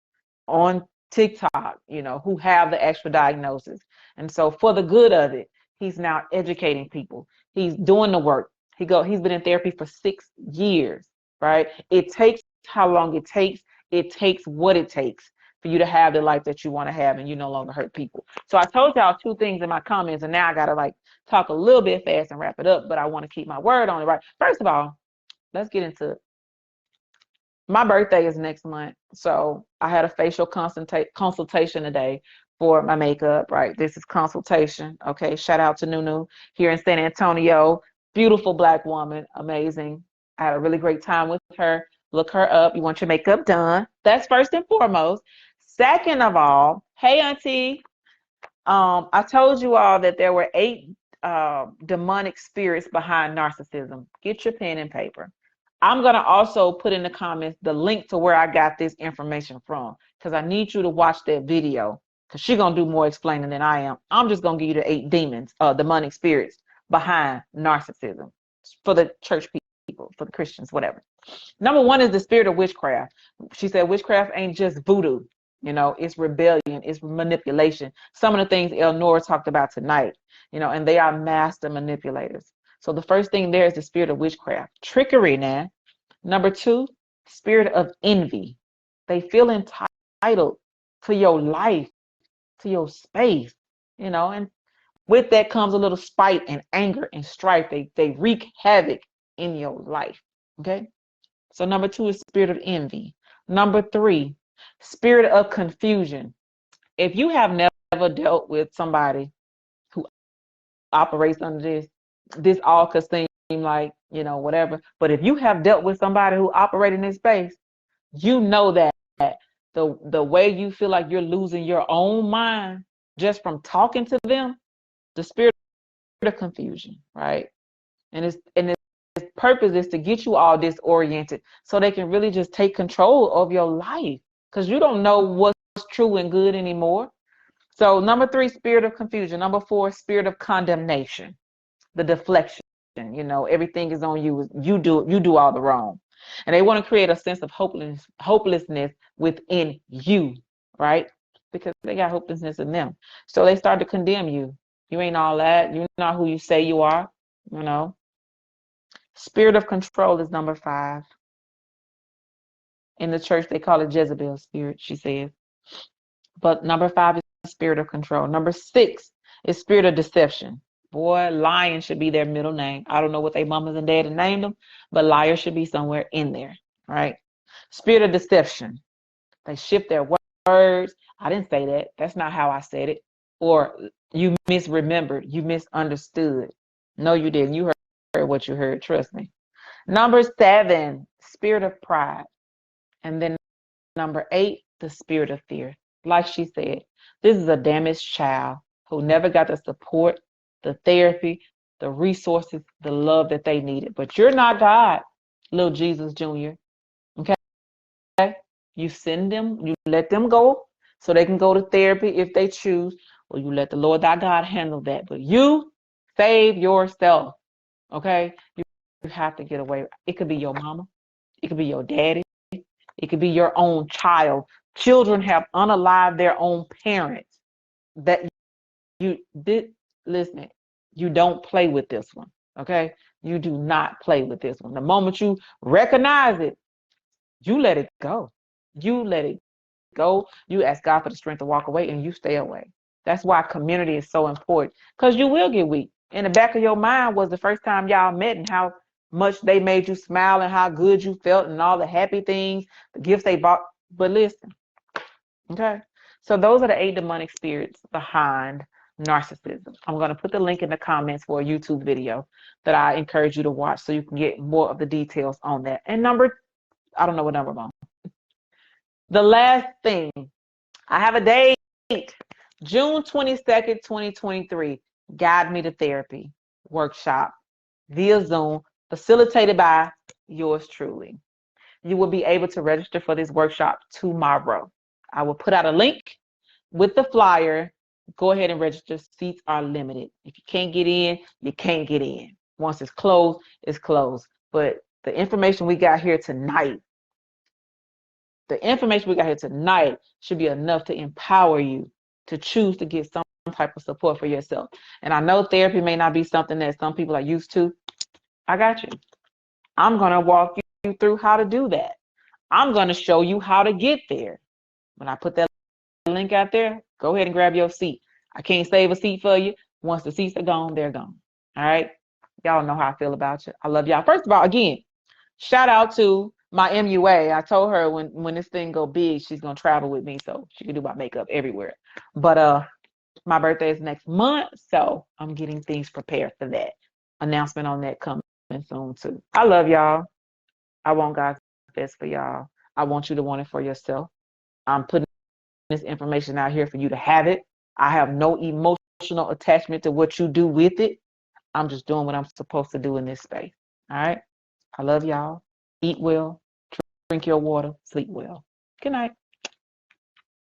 on TikTok, who have the extra diagnosis. And so for the good of it, he's now educating people. He's doing the work. He's been in therapy for 6 years, right? It takes how long it takes. It takes what it takes for you to have the life that you want to have, and you no longer hurt people. So I told y'all 2 things in my comments, and now I got to talk a little bit fast and wrap it up, but I want to keep my word on it, right? First of all, let's get into it. My birthday is next month, so I had a facial consultation today for my makeup, right? This is consultation, okay? Shout out to Nunu here in San Antonio. Beautiful Black woman, amazing. I had a really great time with her. Look her up. You want your makeup done. That's first and foremost. Second of all, hey, Auntie. I told you all that there were 8 demonic spirits behind narcissism. Get your pen and paper. I'm going to also put in the comments the link to where I got this information from, because I need you to watch that video, because she's going to do more explaining than I am. I'm just going to give you the 8 demons, demonic spirits behind narcissism for the church people, for the Christians, whatever. Number 1 is the spirit of witchcraft. She said witchcraft ain't just voodoo. It's rebellion, it's manipulation. Some of the things Elnora talked about tonight, and they are master manipulators. So the first thing there is the spirit of witchcraft. Trickery now. Number 2, spirit of envy. They feel entitled to your life, to your space, and with that comes a little spite and anger and strife. They wreak havoc in your life. Okay? So number 2 is spirit of envy. Number 3, spirit of confusion. If you have never dealt with somebody who operates under this all could seem like, whatever. But if you have dealt with somebody who operates in this space, you know that the way you feel like you're losing your own mind just from talking to them, the spirit of confusion, right? And its purpose is to get you all disoriented so they can really just take control of your life, because you don't know what's true and good anymore. So number 3, spirit of confusion. Number 4, spirit of condemnation, the deflection. Everything is on you. You do all the wrong. And they want to create a sense of hopelessness within you, right? Because they got hopelessness in them. So they start to condemn you. You ain't all that. You're not who you say you are, Spirit of control is number 5. In the church, they call it Jezebel spirit, she says. But number 5 is spirit of control. Number 6 is spirit of deception. Boy, lying should be their middle name. I don't know what their mamas and daddy named them, but liar should be somewhere in there, right? Spirit of deception. They shift their words. I didn't say that. That's not how I said it. Or you misremembered. You misunderstood. No, you didn't. You heard what you heard. Trust me. Number 7, spirit of pride. And then number 8, the spirit of fear. Like she said, this is a damaged child who never got the support, the therapy, the resources, the love that they needed. But you're not God, little Jesus Jr. Okay? You send them, you let them go so they can go to therapy if they choose, or you let the Lord thy God handle that. But you save yourself. Okay? You have to get away. It could be your mama. It could be your daddy. It could be your own child. Children have unalived their own parents. That you did. Listen, you don't play with this one. Okay? You do not play with this one. The moment you recognize it, you let it go. You let it go. You ask God for the strength to walk away, and you stay away. That's why community is so important, because you will get weak. In the back of your mind was the first time y'all met and how much they made you smile and how good you felt and all the happy things, the gifts they bought. But listen, okay? So those are the 8 demonic spirits behind narcissism. I'm going to put the link in the comments for a YouTube video that I encourage you to watch so you can get more of the details on that. And I don't know what number I'm on. The last thing, I have a date, June 22nd, 2023, Guide Me to Therapy workshop via Zoom, facilitated by yours truly. You will be able to register for this workshop tomorrow. I will put out a link with the flyer. Go ahead and register. Seats are limited. If you can't get in, you can't get in. Once it's closed, it's closed. But The information we got here tonight, should be enough to empower you to choose to get some type of support for yourself. And I know therapy may not be something that some people are used to. I got you. I'm going to walk you through how to do that. I'm going to show you how to get there. When I put that link out there, go ahead and grab your seat. I can't save a seat for you. Once the seats are gone, they're gone. All right? Y'all know how I feel about you. I love y'all. First of all, again, shout out to my MUA. I told her when this thing go big, she's going to travel with me so she can do my makeup everywhere. But my birthday is next month, so I'm getting things prepared for that. Announcement on that coming soon too. I love y'all. I want God's best for y'all. I want you to want it for yourself. I'm putting this information out here for you to have it. I have no emotional attachment to what you do with it. I'm just doing what I'm supposed to do in this space. All right. I love y'all. Eat well, drink your water, sleep well. Good night.